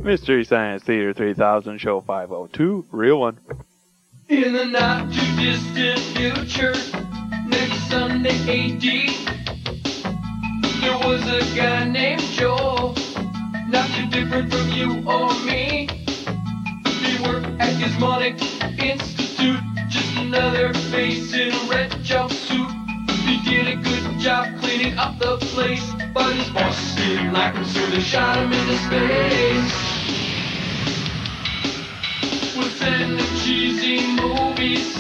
Mystery Science Theater 3000, Show 502, real one. In the not too distant future, next Sunday AD, there was a guy named Joel, not too different from you or me. He worked at Gizmonic Institute, just another face in a red jumpsuit. He did a good job cleaning up the place, but his boss didn't like him, so they shot him into space. We're sending cheesy movies,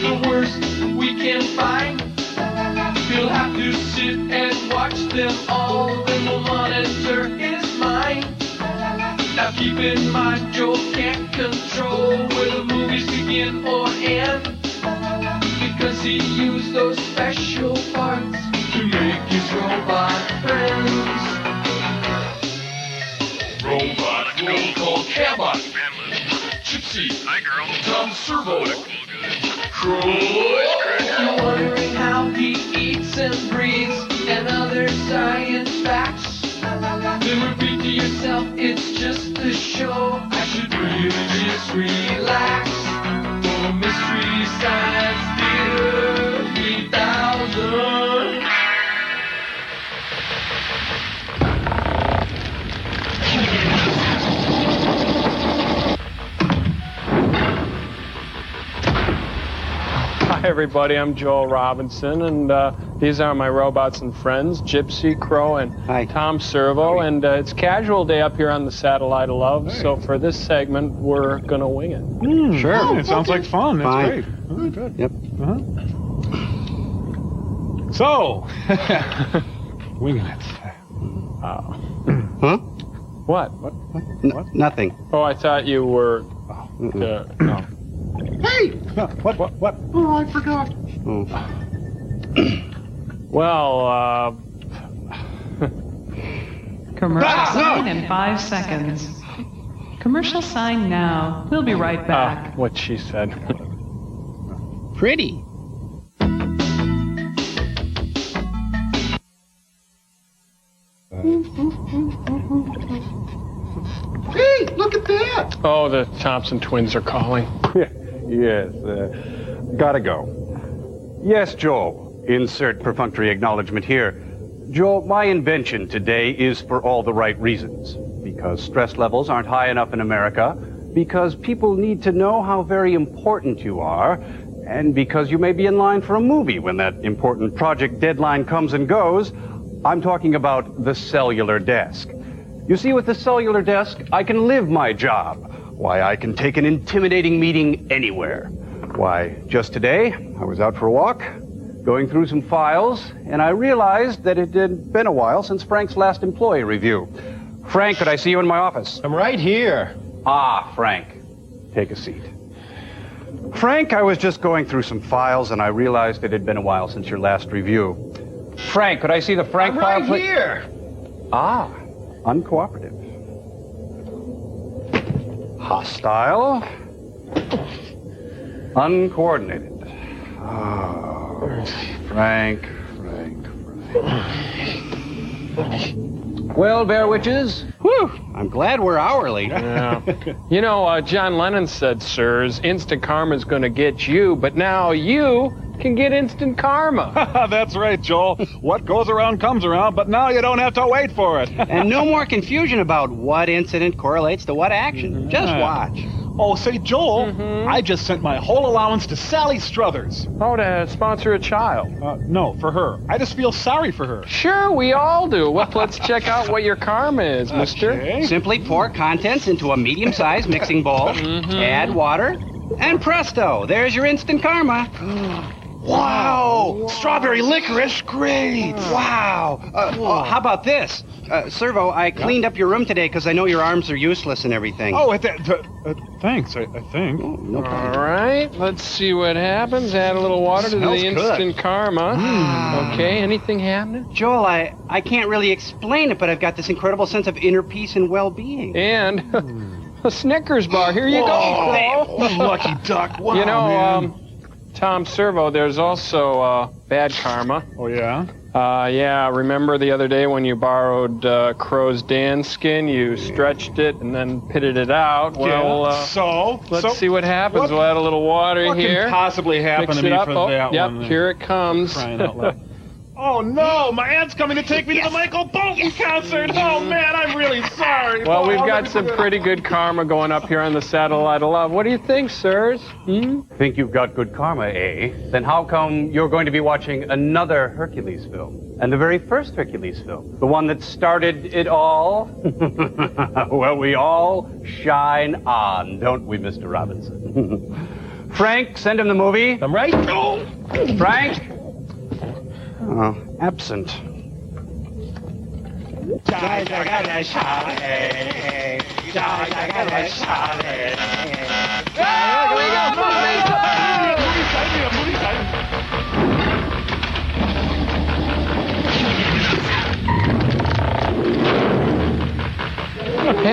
the worst we can find. He'll have to sit and watch them all, then we'll monitor his mind. Now keep in mind, Joel can't control where the movies begin or end, because he used those special parts to make his robot friends. Robot, roll call, Cabot, Gypsy, hi girl, Tom Servo, Troy. You're wondering how he eats and breathes and other science facts. Then repeat to yourself, it's just a show. I should really just relax. For Mystery Science Theater 3000. Hi everybody, I'm Joel Robinson, and these are my robots and friends, Gypsy, Crow, and Tom Servo, and it's casual day up here on the Satellite of Love, so for this segment, we're gonna wing it. Sure. Oh, it sounds like fun. That's great. Oh, good. Yep. So, winging it. Huh? What? Nothing. Oh, I thought you were... no. Hey! What? Oh, I forgot. Well, Commercial sign in 5 seconds. Commercial sign now. We'll be right back. What she said. Pretty. Hey, look at that! Oh, the Thompson twins are calling. Yes, gotta go. Yes, Joel. Insert perfunctory acknowledgement here. Joel, my invention today is for all the right reasons. Because stress levels aren't high enough in America, because people need to know how very important you are, and because you may be in line for a movie when that important project deadline comes and goes. I'm talking about the cellular desk. You see, with the cellular desk, I can live my job. Why, I can take an intimidating meeting anywhere. Why, just today, I was out for a walk, going through some files, and I realized that it had been a while since Frank's last employee review. Frank, could I see you in my office? I'm right here. Ah, Frank. Take a seat. Frank, I was just going through some files, and I realized it had been a while since your last review. Frank, could I see the Frank I'm file, right please? here. Ah, uncooperative. Hostile. Uncoordinated. Oh, Frank. Well, Bear Witches. Whew, I'm glad we're hourly. Yeah. You know, John Lennon said, sirs, instant karma's gonna get you, but now you can get instant karma. That's right, Joel. What goes around comes around, but now you don't have to wait for it. And no more confusion about what incident correlates to what action. Just watch. Oh, say, Joel, I just sent my whole allowance to Sally Struthers. Oh, to sponsor a child. No, for her. I just feel sorry for her. Sure, we all do. Well, let's check out what your karma is, mister. Okay. Simply pour contents into a medium-sized mixing bowl, add water, and presto, there's your instant karma. Wow! Strawberry licorice, great! Wow! How about this? Servo, I cleaned up your room today because I know your arms are useless and everything. Oh, thanks, I think. Oh, no problem. All right, let's see what happens. Add a little water to the Smells instant karma. Okay, anything happening? Joel, I can't really explain it, but I've got this incredible sense of inner peace and well-being. And a Snickers bar. Here you go, Crow. Lucky duck. Wow, You know, man. Tom Servo, there's also bad karma. Oh, yeah? Yeah, remember the other day when you borrowed Crow's Dan skin? You stretched it and then pitted it out. Well, let's see what happens. We'll add a little water here. What can possibly happen to me for that yep, one? Here it comes. Crying out loud. Oh, no! My aunt's coming to take me to the Michael Bolton concert! Oh, man, I'm really sorry! Well, we've got some pretty good karma going up here on the Satellite of Love. What do you think, sirs? Think you've got good karma, eh? Then how come you're going to be watching another Hercules film? And the very first Hercules film? The one that started it all? Well, we all shine on, don't we, Mr. Robinson? Frank, send him the movie. I'm right. Oh. Frank? Oh, absent. Hey,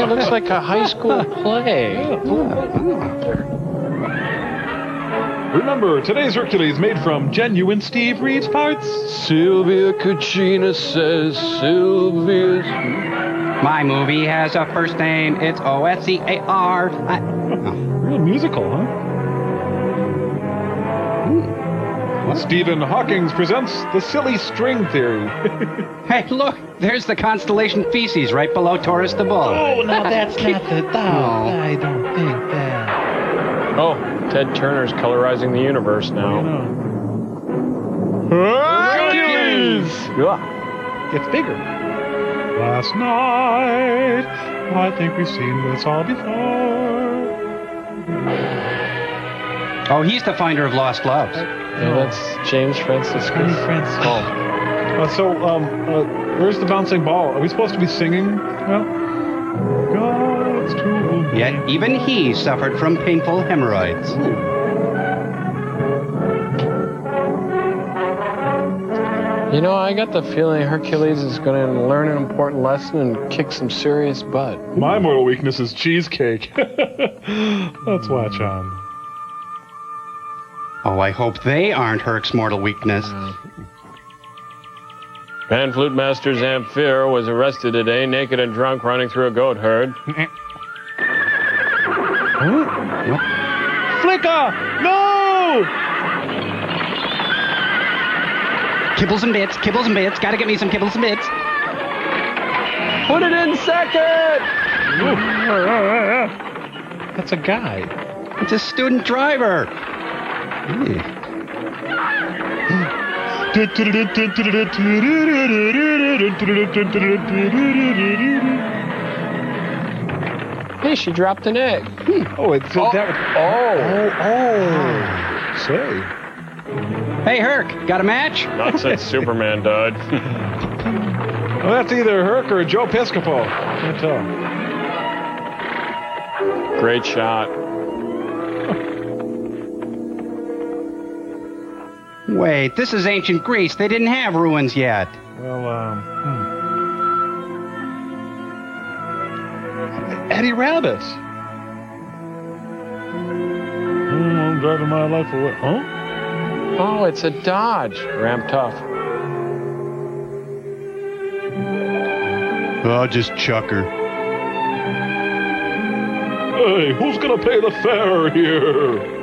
it looks like a high school play. Remember, today's Hercules made from genuine Steve Reeves parts. Sylvia Cucina says Sylvia's... My movie has a first name. It's O-S-C-A-R. Real musical, huh? Stephen Hawking presents The Silly String Theory. Hey, look, there's the constellation Feces right below Taurus the Bull. Oh, no, that's not the dog. I don't think that. Oh, Ted Turner's colorizing the universe now. Hercules! Yeah. Gets bigger. Last night, I think we've seen this all before. Oh, he's the finder of lost loves. Yeah, that's James Franciscus. Where's the bouncing ball? Are we supposed to be singing? Well, God's tool. Yet even he suffered from painful hemorrhoids. You know, I got the feeling Hercules is going to learn an important lesson and kick some serious butt. My mortal weakness is cheesecake. Let's watch on. Oh, I hope they aren't Herc's mortal weakness. Pan Flute Master Zamfir was arrested today, naked and drunk, running through a goat herd. Flicka! No! Kibbles and bits, gotta get me some kibbles and bits. Put it in second! That's a guy. It's a student driver. Hey, she dropped an egg. Oh, it's that. Say. Hey, Herc, got a match? Not since Superman died. Well, that's either Herc or Joe Piscopo. Can't tell. Great shot. Wait, this is ancient Greece. They didn't have ruins yet. Well, Eddie Rabbit. I'm driving my life away. Huh? Oh, it's a Dodge. Ramp tough. Oh, just chuck her. Hey, who's gonna pay the fare here?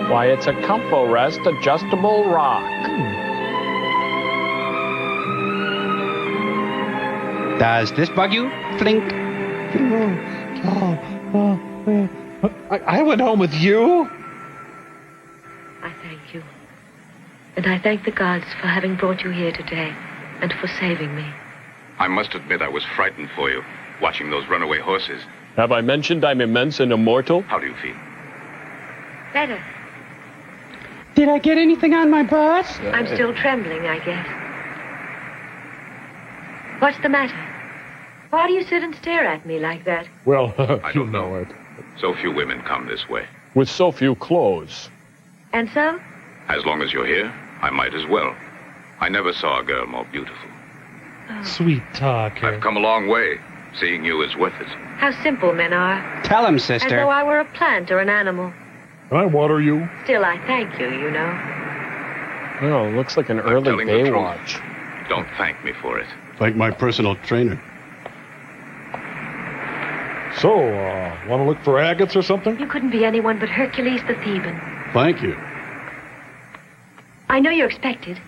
Why, it's a Comfo Rest adjustable rock. Does this bug you? Flink. I went home with you? I thank you. And I thank the gods for having brought you here today and for saving me. I must admit I was frightened for you, watching those runaway horses. Have I mentioned I'm immense and immortal? How do you feel? Better. Did I get anything on my butt? I'm still trembling, I guess. What's the matter? Why do you sit and stare at me like that? Well, I don't know it. So few women come this way. With so few clothes. And so? As long as you're here, I might as well. I never saw a girl more beautiful. Oh. Sweet talker. I've come a long way. Seeing you is worth it. How simple men are. Tell him, As sister. though I were a plant or an animal. Can I water you? Still, I thank you, you know. Oh, looks like an I'm early telling the Baywatch. truth. Don't thank me for it. Thank my personal trainer. So, want to look for agates or something? You couldn't be anyone but Hercules the Theban. Thank you. I know you're expected.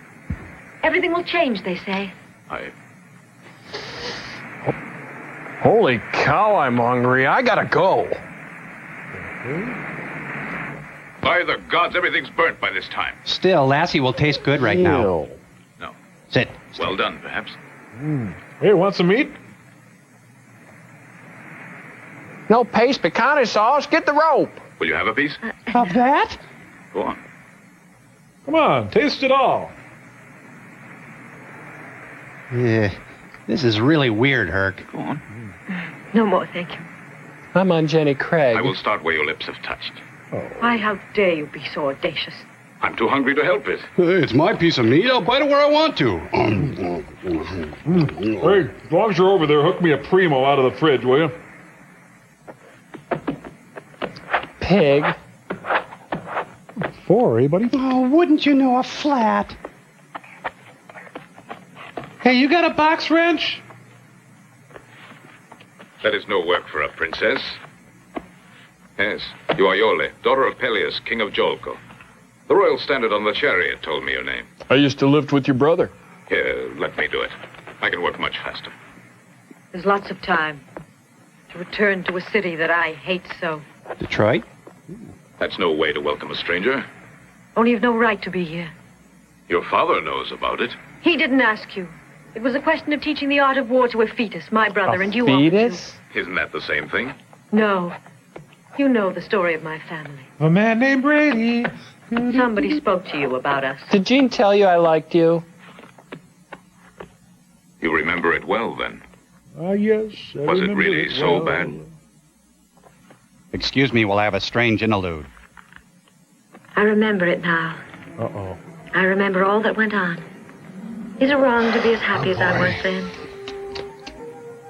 Everything will change, they say. Holy cow, I'm hungry. I gotta go. By the gods, everything's burnt by this time. Still, Lassie will taste good right now. Ew. No. Sit. Well done, perhaps. Hey, want some meat? No paste, pecani sauce. Get the rope. Will you have a piece? Of that? Go on. Come on, taste it all. Yeah, this is really weird, Herc. Go on. No more, thank you. I'm on Jenny Craig. I will start where your lips have touched. Why, how dare you be so audacious? I'm too hungry to help it. Hey, it's my piece of meat. I'll bite it where I want to. Hey, as long as you're over there, hook me a Primo out of the fridge, will you? Pig. 4, eh, buddy? Oh, wouldn't you know a flat? Hey, you got a box wrench? That is no work for a princess. Yes, you are Iole, daughter of Peleus, king of Jolko. The royal standard on the chariot told me your name. I used to live with your brother. Here, let me do it. I can work much faster. There's lots of time to return to a city that I hate so. Detroit? That's no way to welcome a stranger. Only you've no right to be here. Your father knows about it. He didn't ask you. It was a question of teaching the art of war to a fetus, my brother, and you fetus? Isn't that the same thing? No. You know the story of my family. A man named Brady. Somebody spoke to you about us. Did Jean tell you I liked you? You remember it well, then. Yes. Was it really so bad? Excuse me, we'll have a strange interlude. I remember it now. Uh-oh. I remember all that went on. Is it wrong to be as happy as I was then?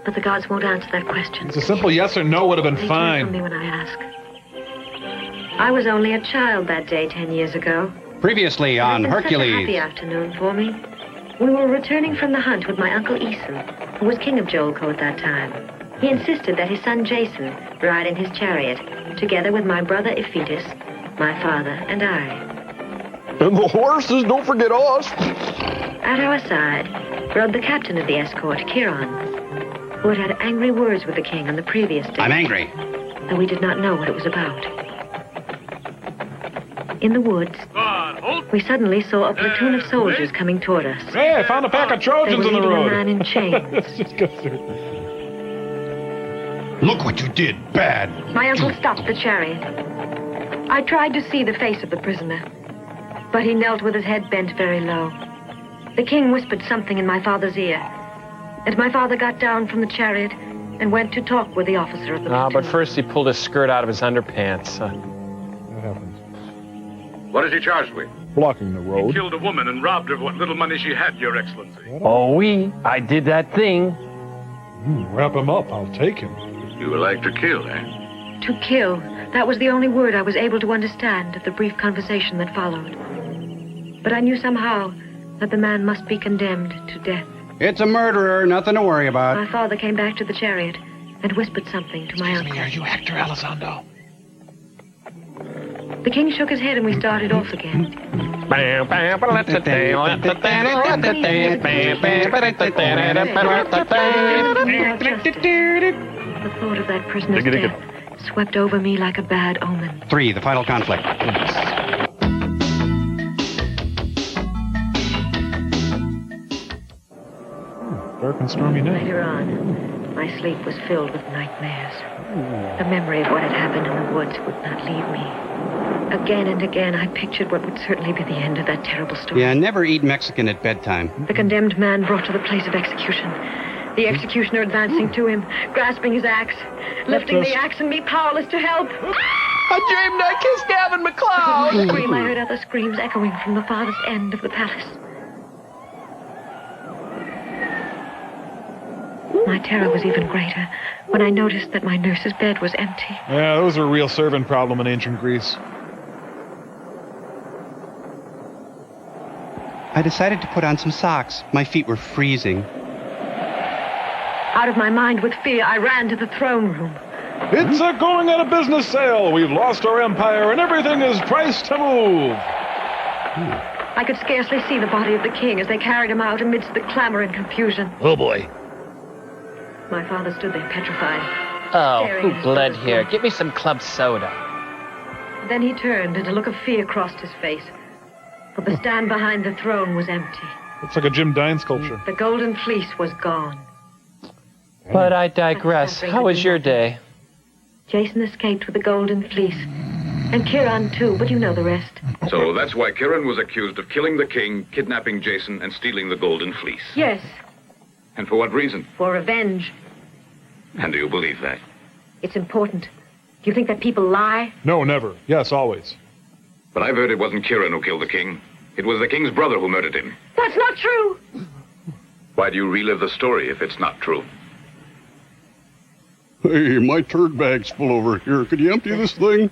But the gods won't answer that question. It's a simple yes or no would have been They care for me fine. when I ask. I was only a child that day 10 years ago. Previously on It had been such a happy Hercules. afternoon for me. We were returning from the hunt with my uncle Æson, who was king of Jolko at that time. He insisted that his son Jason ride in his chariot, together with my brother Iphitus, my father, and I. And the horses, don't forget us. At our side rode the captain of the escort, Chiron, who had had angry words with the king on the previous day. I'm angry. Though we did not know what it was about. In the woods, we suddenly saw a platoon of soldiers coming toward us. Hey, I found a pack of They Trojans were on the leading road. a man in chains. Let's just go through. Look what you did. Bad. My uncle stopped the chariot. I tried to see the face of the prisoner, but he knelt with his head bent very low. The king whispered something in my father's ear, and my father got down from the chariot and went to talk with the officer of the Ah, platoon. but first he pulled his skirt out of his underpants. That happens. What is he charged with? Blocking the road. Killed a woman and robbed her of what little money she had, Your Excellency. Oh, I did that thing. Wrap him up. I'll take him. You like to kill, eh? To kill, that was the only word I was able to understand of the brief conversation that followed. But I knew somehow that the man must be condemned to death. It's a murderer, nothing to worry about. My father came back to the chariot and whispered something to my uncle. Are you Hector Elizondo? The king shook his head and we started off again. The thought of that prisoner's death swept over me like a bad omen. 3, the final conflict. Dark and stormy night. Later on, my sleep was filled with nightmares. The memory of what had happened in the woods would not leave me. Again and again, I pictured what would certainly be the end of that terrible story. Yeah, never eat Mexican at bedtime. The condemned man brought to the place of execution. The executioner advancing to him, grasping his axe, lifting the axe and me powerless to help. I dreamed I kissed Gavin With McLeod. a scream, I heard other screams echoing from the farthest end of the palace. My terror was even greater when I noticed that my nurse's bed was empty. Yeah, those were a real servant problem in ancient Greece. I decided to put on some socks. My feet were freezing. Out of my mind with fear, I ran to the throne room. It's a going out of business sale. We've lost our empire and everything is priced to move. I could scarcely see the body of the king as they carried him out amidst the clamor and confusion. Oh, boy. My father stood there petrified. Oh, staring who at his bled brother's here? corpse. Give me some club soda. Then he turned and a look of fear crossed his face. But the stand behind the throne was empty. It's like a Jim Dine sculpture. The golden fleece was gone. But I digress. How was your day? Jason escaped with the golden fleece. And Kiran too, but you know the rest. So that's why Kiran was accused of killing the king, kidnapping Jason, and stealing the golden fleece. Yes, And for what reason? for revenge. And do you believe that? It's important. Do you think that people lie? No, never. Yes, always. But I've heard it wasn't Kiran who killed the king. It was the king's brother who murdered him. That's not true. Why do you relive the story if it's not true? Hey, my turd bag's full over here. Could you empty this thing?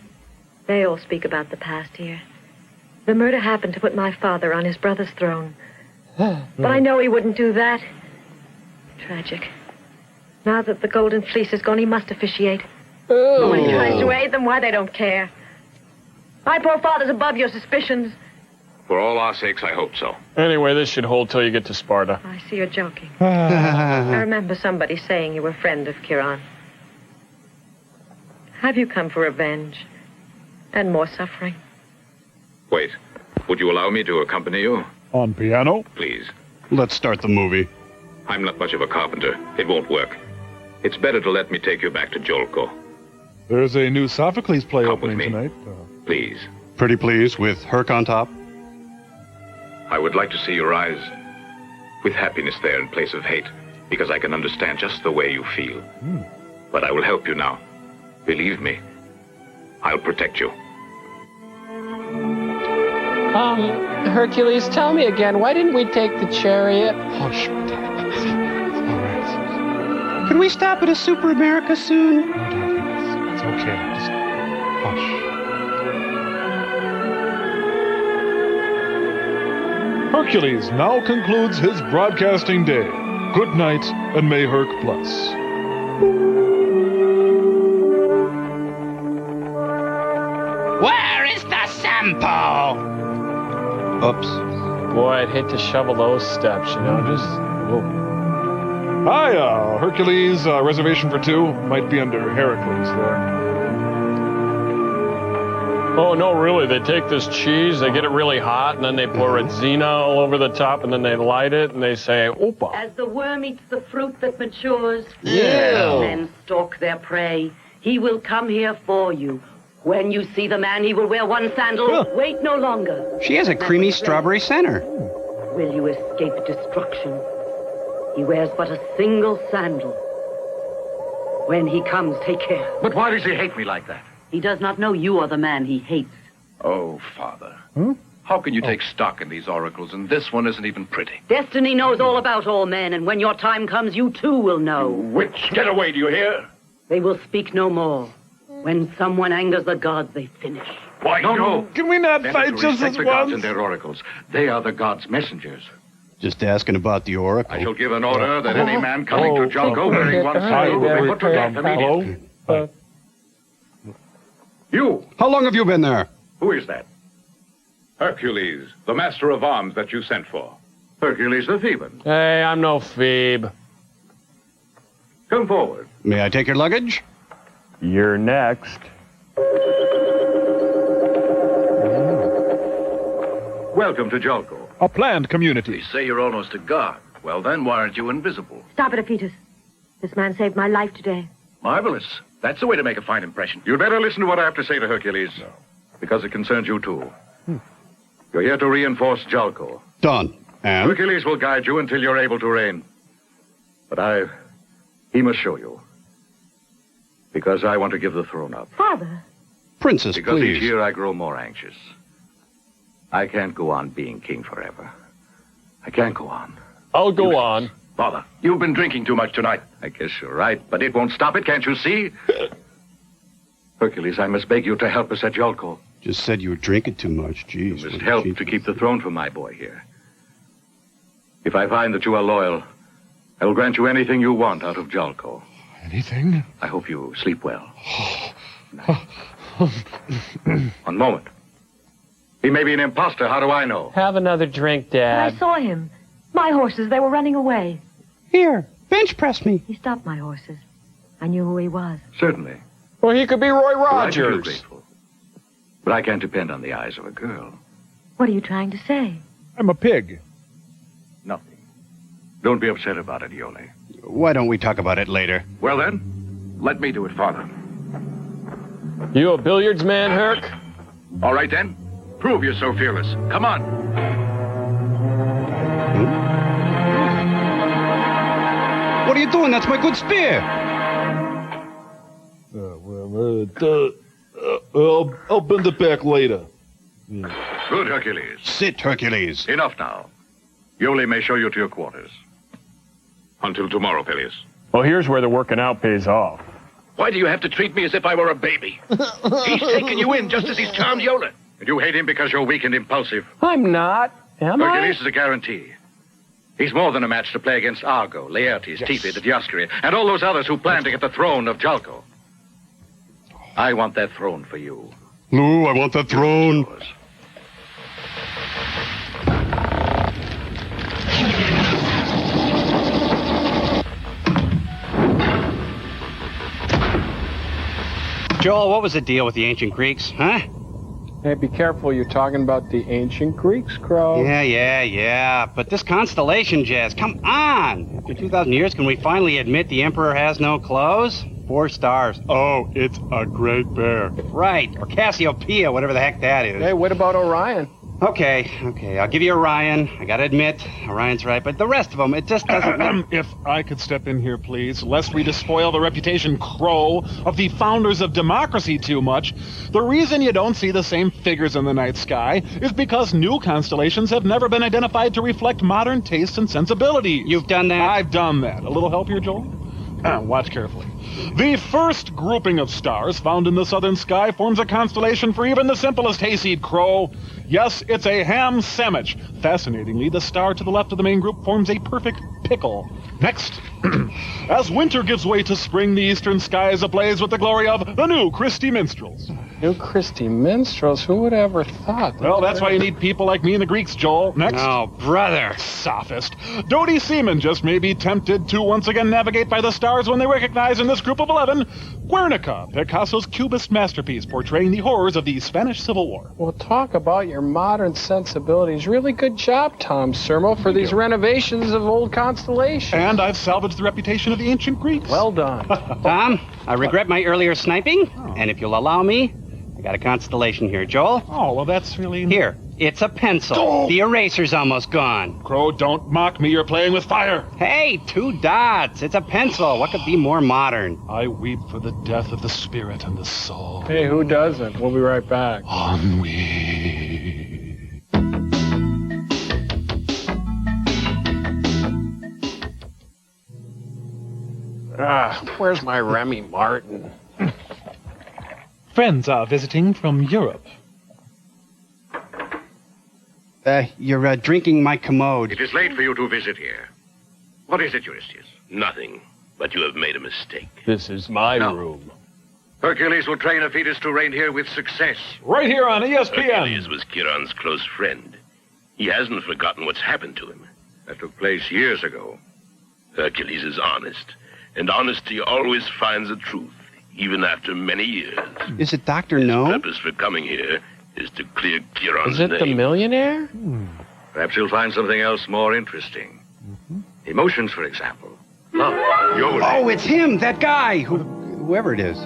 They all speak about the past here. The murder happened to put my father on his brother's throne. But I know he wouldn't do that. Tragic. Now that the golden fleece is gone, he must officiate. Oh. When he tries to aid them, why they don't care. My poor father's above your suspicions. For all our sakes, I hope so. Anyway, this should hold till you get to Sparta. I see you're joking. I remember somebody saying you were a friend of Kiran. Have you come for revenge? And more suffering? Wait, would you allow me to accompany you? On piano? Please. Let's start the movie. I'm not much of a carpenter. It won't work. It's better to let me take you back to Jolko. There's a new Sophocles play Come opening with me. tonight. Please. Pretty please, with Herc on top. I would like to see your eyes with happiness there in place of hate, because I can understand just the way you feel. But I will help you now. Believe me, I'll protect you. Hercules, tell me again, why didn't we take the chariot? Hush, Can we stop at a Super America soon? it's okay. Just hush. Hercules now concludes his broadcasting day. Good night, and may Herc bless. Where is the sample? Oops. Boy, I'd hate to shovel those steps, you know, just... Whoa. Hi, Hercules. Reservation for 2 might be under Hercules there. Oh, no, really, they take this cheese, they get it really hot, and then they pour Retsina all over the top, and then they light it, and they say, Opa. As the worm eats the fruit that matures, Yeah. men stalk their prey. He will come here for you. When you see the man, he will wear one sandal. Wait no longer. She has a creamy strawberry center. Will you escape destruction? He wears but a single sandal. When he comes, take care. But why does he hate me like that? He does not know you are the man he hates. Oh, Father. How can you take stock in these oracles, and this one isn't even pretty? Destiny knows all about all men, and when your time comes, you too will know. Witch, get away, do you hear? They will speak no more. When someone angers the gods, they finish. Why, no. Can we not Men are fight to just respect as the gods once? and their oracles. They are the gods' messengers. Just asking about the oracle. I shall give an order that any man coming to Jolko wearing one sandal will be put to death immediately. You! How long have you been there? Who is that? Hercules, the master of arms that you sent for. Hercules the Theban. Hey, I'm no Phoebe. Come forward. May I take your luggage? You're next. Welcome to Jolko. A planned community. They say you're almost a god. Well, then, why aren't you invisible? Stop it, Aphetus. This man saved my life today. Marvelous. That's the way to make a fine impression. You'd better listen to what I have to say to Hercules. Because it concerns you, too. You're here to reinforce Jolko. Done. And? Hercules will guide you until you're able to reign. But he must show you. Because I want to give the throne up. Father. Princess, Because please. each year I grow more anxious. I can't go on being king forever. I can't go on. I'll go on. Father, you've been drinking too much tonight. I guess you're right, but it won't stop it, can't you see? Hercules, I must beg you to help us at Jolko. Just said you were drinking too much. Jeez. You must help to keep the throne for my boy here. If I find that you are loyal, I will grant you anything you want out of Jalko. Anything? I hope you sleep well. One moment. He may be an imposter. How do I know? Have another drink, But I Dad. saw him. My horses, they were running away. Here, bench press me. He stopped my horses. I knew who he was. Certainly. Well, he could be Roy I feel Rogers. grateful. But I can't depend on the eyes of a girl. What are you trying to say? I'm a pig. Nothing. Don't be upset about it, Yole. Why don't we talk about it later? Well, then, let me do it, Father. You a billiards man, Herc? All right, then. Prove you're so fearless. Come on. What are you doing? That's my good spear. I'll bend it back later. Good, Hercules. Sit, Hercules. Enough now. Yole may show you to your quarters. Until tomorrow, Peleus. Well, here's where the working out pays off. Why do you have to treat me as if I were a baby? He's taken you in just as he's charmed Yola. And you hate him because you're weak and impulsive. I'm not. Am I? Hercules is a guarantee. He's more than a match to play against Argo, Laertes, Tifi, the Dioscuri, and all those others who plan to get the throne of Jalko. I want that throne for you. No, I want that throne. Joel, what was the deal with the ancient Greeks, huh? Hey, be careful. You're talking about the ancient Greeks, Crow. Yeah. But this constellation jazz, come on! After 2,000 years, can we finally admit the Emperor has no clothes? 4 stars. Oh, it's a great bear. Right, or Cassiopeia, whatever the heck that is. Hey, what about Orion? Okay, I'll give you Orion. I gotta admit, Orion's right, but the rest of them, it just doesn't... If I could step in here, please, lest we despoil the reputation, Crow, of the founders of democracy too much. The reason you don't see the same figures in the night sky is because new constellations have never been identified to reflect modern tastes and sensibilities. You've done that? I've done that. A little help here, Joel? Watch carefully. The first grouping of stars found in the southern sky forms a constellation for even the simplest hayseed, Crow. Yes, it's a ham sandwich. Fascinatingly, the star to the left of the main group forms a perfect pickle. Next, as winter gives way to spring, the eastern sky is ablaze with the glory of the New Christie Minstrels. New Christie Minstrels? Who would have ever thought? Well, that's why you need people like me and the Greeks, Joel. Next. Oh, brother. Sophist. Doty seamen just may be tempted to once again navigate by the stars when they recognize in this group of 11 Guernica, Picasso's Cubist masterpiece portraying the horrors of the Spanish Civil War. Well, talk about your modern sensibilities. Really good job, Tom Sermo, for these renovations of old constellations. And I've salvaged the reputation of the ancient Greeks. Well done. Tom, I regret my earlier sniping, and if you'll allow me, I got a constellation here, Joel. Oh, well, that's really... Here, it's a pencil. Oh. The eraser's almost gone. Crow, don't mock me. You're playing with fire. Hey, 2 dots. It's a pencil. What could be more modern? I weep for the death of the spirit and the soul. Hey, who doesn't? We'll be right back. Ennui. Where's my Remy Martin? Friends are visiting from Europe. You're drinking my commode. It is late for you to visit here. What is it, Eurystheus? Nothing, but you have made a mistake. This is my No. room. Hercules will train a fetus to reign here with success. Right here on ESPN. Hercules was Chiron's close friend. He hasn't forgotten what's happened to him. That took place years ago. Hercules is honest, and honesty always finds the truth, even after many years. Is it Dr. No? His purpose for coming here is to clear Chiron's Is it name. the millionaire? Perhaps you'll find something else more interesting. Emotions, for example. Love. Oh, it's him, that guy, whoever it is.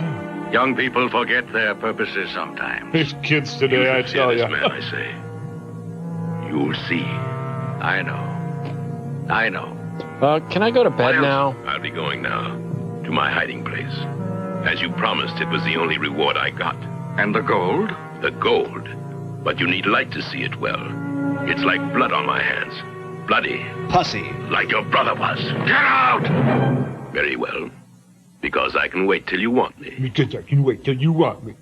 Young people forget their purposes sometimes. These kids today, I Fear tell this you. man, I say. You'll see. I know. Can I go to bed now? I'll be going now to my hiding place. As you promised, it was the only reward I got. And the gold? The gold. But you need light to see it well. It's like blood on my hands. Bloody. Pussy. Like your brother was. Get out! Very well. Because I can wait till you want me. Because I can wait till you want me.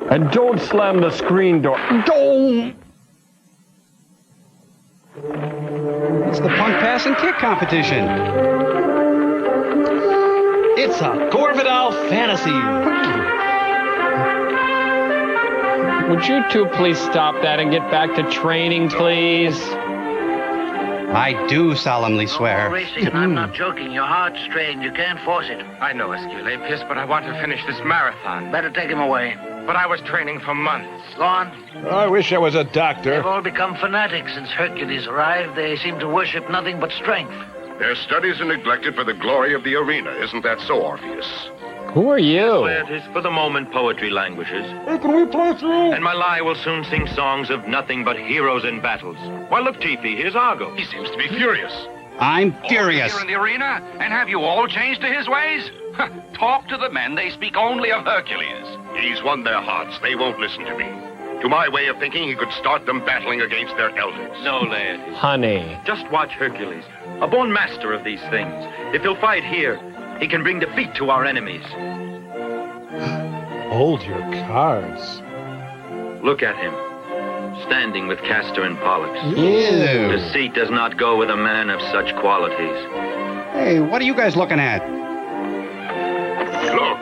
And don't slam the screen door. Don't! It's the punk pass and kick competition. It's a Corvidal fantasy. Would you two please stop that and get back to training, please? I do solemnly swear. No racing, and I'm not joking. Your heart's strained. You can't force it. I know, Esculapius, but I want to finish this marathon. Better take him away. But I was training for months. Go on. I wish I was a doctor. They've all become fanatics since Hercules arrived. They seem to worship nothing but strength. Their studies are neglected for the glory of the arena. Isn't that so, Orpheus? Who are you? Laertes, for the moment, poetry languishes. Hey, can we play through? And my lie will soon sing songs of nothing but heroes in battles. Why, look, Chiefy, here's Argo. He seems to be furious. I'm furious. Here in the arena, and have you all changed to his ways? Talk to the men. They speak only of Hercules. He's won their hearts. They won't listen to me. To my way of thinking, he could start them battling against their elders. No, Laertes. Honey. Just watch Hercules, a born master of these things. If he'll fight here, he can bring defeat to our enemies. Hold your cards. Look at him, standing with Castor and Pollux. Ew. Deceit does not go with a man of such qualities. Hey, what are you guys looking at? Look.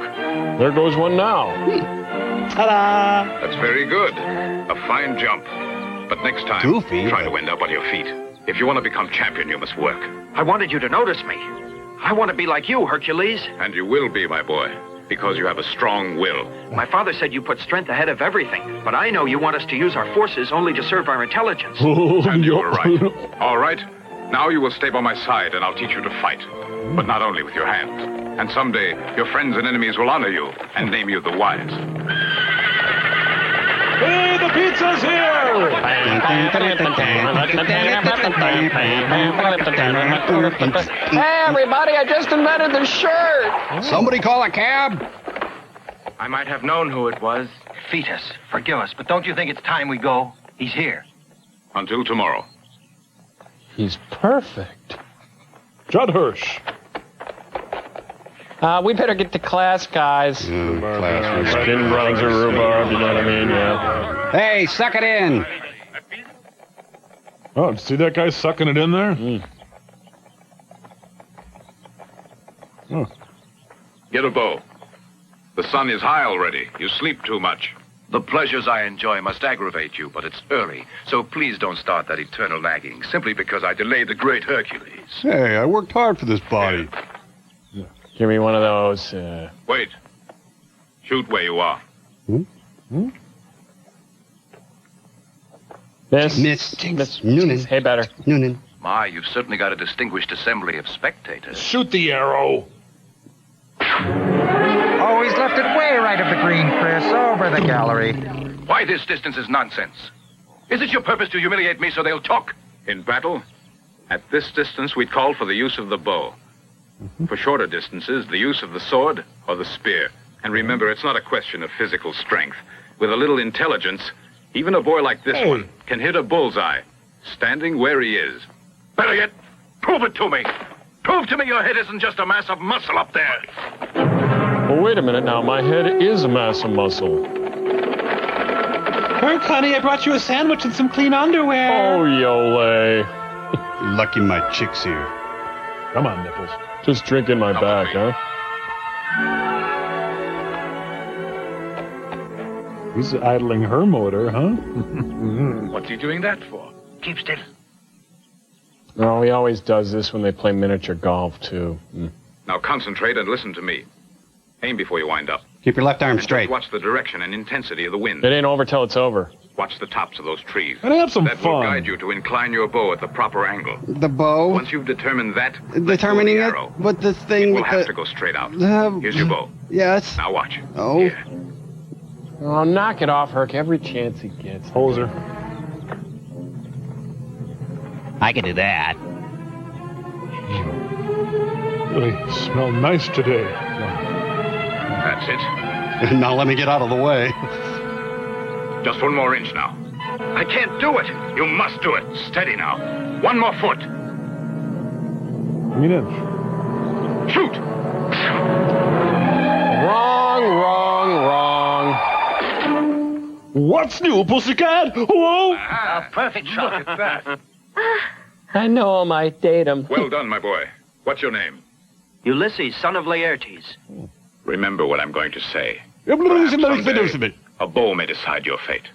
There goes one now. Ta-da! That's very good. A fine jump. But next time, try to end up on your feet. If you want to become champion, you must work. I wanted you to notice me. I want to be like you, Hercules. And you will be, my boy, because you have a strong will. My father said you put strength ahead of everything, but I know you want us to use our forces only to serve our intelligence. And you were right. All right. Now you will stay by my side, and I'll teach you to fight. But not only with your hands. And someday, your friends and enemies will honor you and name you the wise. Hey, the pizza's here! Hey, everybody, I just invented the shirt. Somebody call a cab? I might have known who it was. Fetus, forgive us, but don't you think it's time we go? He's here. Until tomorrow. He's perfect. Judd Hirsch. We better get to class, guys. Class. Spin runs or rhubarb, you know what I mean? Yeah. Hey, suck it in. Oh, see that guy sucking it in there? Oh. Get a bow. The sun is high already. You sleep too much. The pleasures I enjoy must aggravate you, but it's early. So please don't start that eternal nagging, simply because I delayed the great Hercules. Hey, I worked hard for this body. Give me one of those. Wait. Shoot where you are. Miss. Noonan. Hey, better. Noonan. My, you've certainly got a distinguished assembly of spectators. Shoot the arrow. Oh, he's left it way right of the green, Chris. Over the gallery. Why, this distance is nonsense. Is it your purpose to humiliate me so they'll talk? In battle, at this distance, we call for the use of the bow. For shorter distances, the use of the sword or the spear. And remember, it's not a question of physical strength. With a little intelligence, even a boy like this one can hit a bullseye, standing where he is. Better yet, prove it to me. Prove to me your head isn't just a mass of muscle up there. Well, wait a minute now. My head is a mass of muscle. Herc, honey, I brought you a sandwich and some clean underwear. Oh, Yole. Lucky my chick's here. Come on, Nipples. Just drink in my back, huh? He's idling her motor, huh? What's he doing that for? Keep still. No, he always does this when they play miniature golf, too. Now concentrate and listen to me. Aim before you wind up. Keep your left arm And straight. just watch the direction and intensity of the wind. It ain't over till it's over. Watch the tops of those trees. And have some that fun. will guide you to incline your bow at the proper angle. The bow. Once you've determined that, Determining let it? go of the arrow. But the thing We'll with have the... to go straight out. Uh, Here's your bow. Yes. Now watch. Oh. Here. Oh, knock it off, Herc. Every chance he gets. Hoser. I can do that. Really smell nice today. That's it. Now let me get out of the way. Just one more inch now. I can't do it. You must do it. Steady now. One more foot. Give me an inch. Shoot. Wrong. What's new, pussycat? Whoa! A perfect shot at that. I know him. I date him. Well done, my boy. What's your name? Ulysses, son of Laertes. Remember what I'm going to say. Perhaps someday, a bow may decide your fate.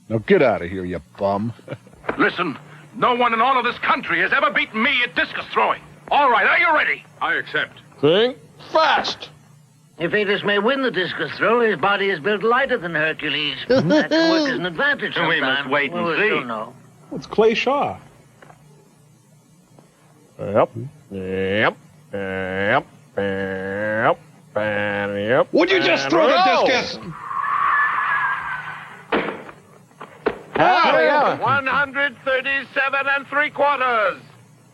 Now get out of here, you bum. Listen, no one in all of this country has ever beaten me at discus throwing. All right, are you ready? I accept. Think fast. If Atis may win the discus throw, his body is built lighter than Hercules. That can work as an advantage sometime. We must wait and we'll see. soon know. It's Clay Shaw. Yep. Would you just throw the discus? 137 3/4.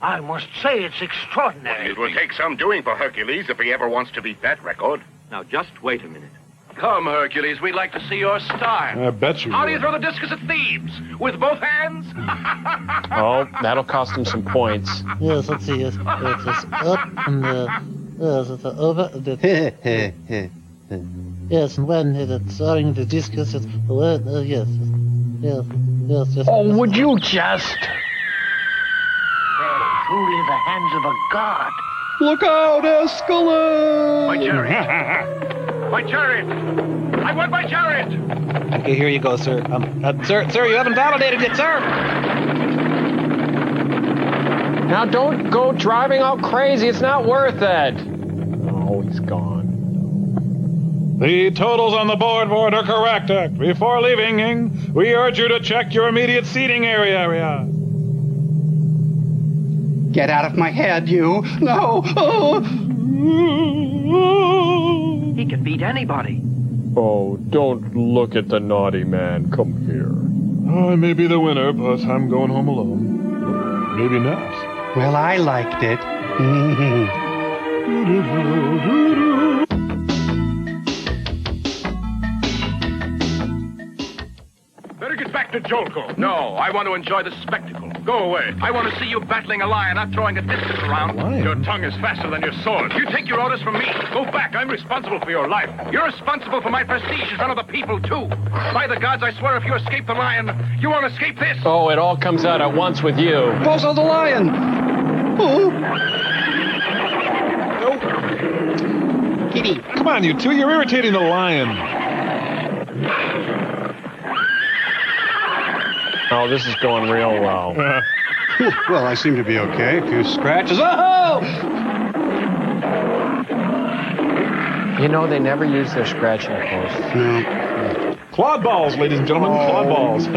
I must say it's extraordinary. It will take some doing for Hercules if he ever wants to beat that record. Now, just wait a minute. Come, Hercules, we'd like to see your style. I bet you How do you will. throw the discus at Thebes? With both hands? Oh, that'll cost him some points. Yes, let's see. Yes, it's up and yes, it's over. Yes, and when it's throwing the discus, it's yes, yes. Oh, would you just? They're truly the hands of a god. Look out, Escalade! My chariot! My chariot! I want my chariot! Okay, here you go, sir. Sir, you haven't validated it, sir. Now don't go driving all crazy. It's not worth it. Oh, he's gone. The totals on the board are correct. Before leaving, we urge you to check your immediate seating area. Get out of my head, you! No! Oh. He can beat anybody. Oh, don't look at the naughty man. Come here. I may be the winner, but I'm going home alone. Maybe not. Well, I liked it. Better get back to Jolko. No, I want to enjoy the spectacle. Go away. I want to see you battling a lion, not throwing a discus around. Lion? Your tongue is faster than your sword. You take your orders from me. Go back. I'm responsible for your life. You're responsible for my prestige in front of the people, too. By the gods, I swear if you escape the lion, you won't escape this. Oh, it all comes out at once with you. Also the lion! Oh. Kitty. Come on, you two. You're irritating the lion. Oh, this is going real well. Well, I seem to be okay. A few scratches. Oh! You know, they never use their scratching post. No. Clawed balls, ladies and gentlemen. Clawed balls.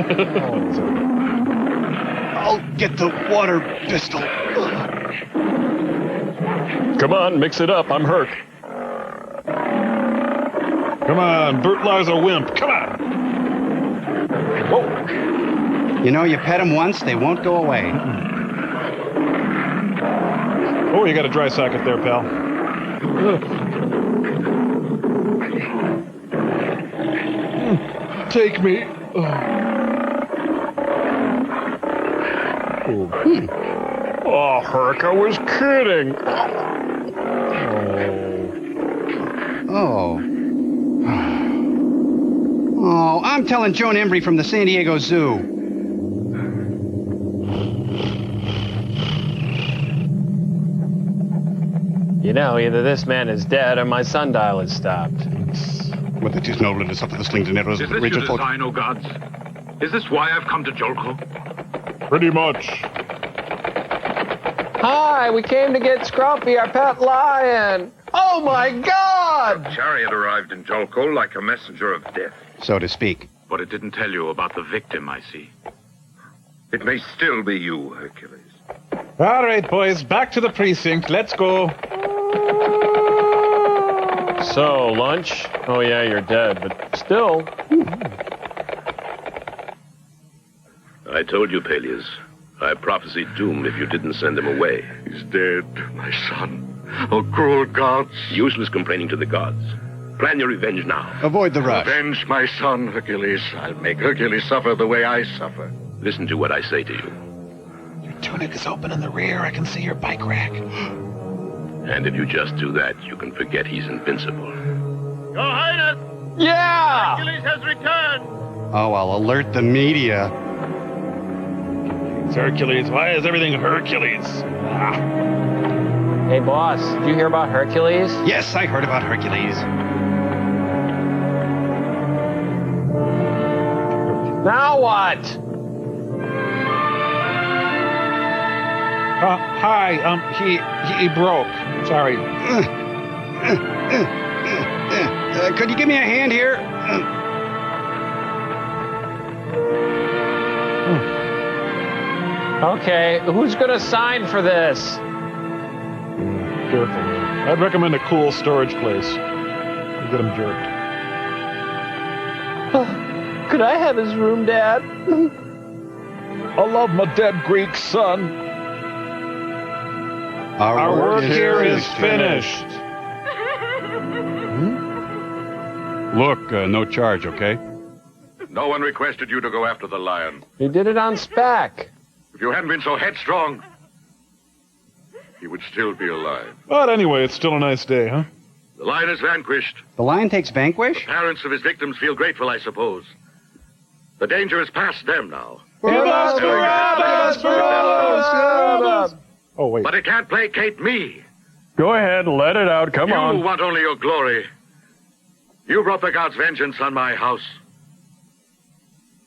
I'll get the water pistol. Come on, mix it up. I'm hurt. Come on, Bert Lar's a wimp. Come on. Whoa. You know, you pet them once, they won't go away. Oh, you got a dry socket there, pal. Take me. Oh, Herc, I was kidding. Oh. Oh, I'm telling Joan Embry from the San Diego Zoo. You know, either this man is dead or my sundial is stopped. But it is nobleness of the sling to Is this your design, O gods? Is this why I've come to Jolko? Pretty much. Hi, we came to get Scruffy, our pet lion. Oh, my God! The chariot arrived in Jolko like a messenger of death. So to speak. But it didn't tell you about the victim, I see. It may still be you, Hercules. All right, boys, back to the precinct. Let's go. So, lunch? Oh, yeah, you're dead, but still. I told you, Peleus. I prophesied doom if you didn't send him away. He's dead, my son. Oh, cruel gods. Useless complaining to the gods. Plan your revenge now. Avoid the rush. Avenge my son, Hercules. I'll make Hercules suffer the way I suffer. Listen to what I say to you. Your tunic is open in the rear. I can see your bike rack. And if you just do that, you can forget he's invincible. Your Highness! Yeah! Hercules has returned! Oh, I'll alert the media. It's Hercules. Why is everything Hercules? Ah. Hey, boss, did you hear about Hercules? Yes, I heard about Hercules. Now what? Hi, he broke. Sorry. Could you give me a hand here? Okay, who's gonna sign for this? Careful, man. I'd recommend a cool storage place. You get him jerked. Could I have his room, Dad? I love my dead Greek son. Our work here is finished. Look, no charge, okay? No one requested you to go after the lion. He did it on spec. If you hadn't been so headstrong, he would still be alive. But anyway, it's still a nice day, huh? The lion is vanquished. The lion takes vanquish? The parents of his victims feel grateful, I suppose. The danger is past them now. Barabbas! Oh, wait. But it can't placate me. Go ahead, let it out. Come on. You want only your glory. You brought the gods' vengeance on my house.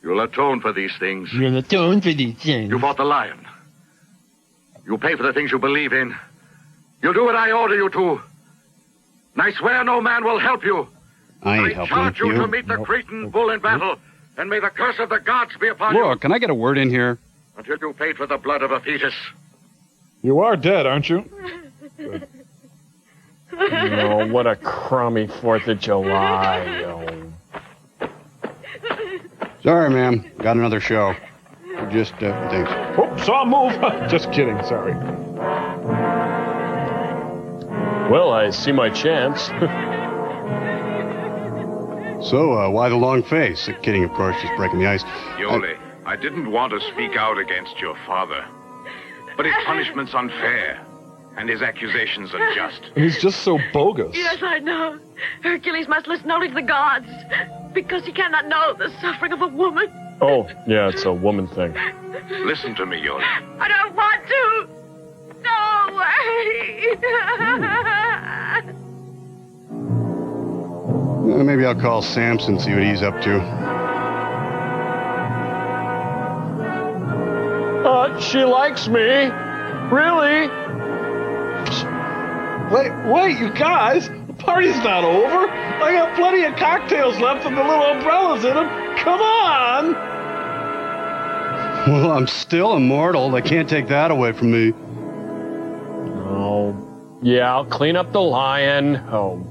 You'll atone for these things. You'll atone for these things. You fought the lion. You pay for the things you believe in. You'll do what I order you to. And I swear no man will help you. I ain't helping charge you you. to meet the Cretan bull in battle, and may the curse of the gods be upon you. Look, can I get a word in here? Until you paid for the blood of a fetus. You are dead, aren't you? Oh, what a crummy 4th of July. Oh. Sorry, ma'am. Got another show. Just, thanks. Oops, saw a move. Just kidding, sorry. Well, I see my chance. So, why the long face? Kidding, of course, just breaking the ice. Yoli, I didn't want to speak out against your father. But his punishment's unfair, and his accusations unjust. And he's just so bogus. Yes, I know. Hercules must listen only to the gods, because he cannot know the suffering of a woman. Oh, yeah, it's a woman thing. Listen to me, Yoli. I don't want to. No way. Maybe I'll call Samson, see what he's up to. She likes me. Really? Wait, you guys. The party's not over. I got plenty of cocktails left and the little umbrellas in them. Come on. Well, I'm still immortal. They can't take that away from me. Oh, yeah, I'll clean up the lion. Oh.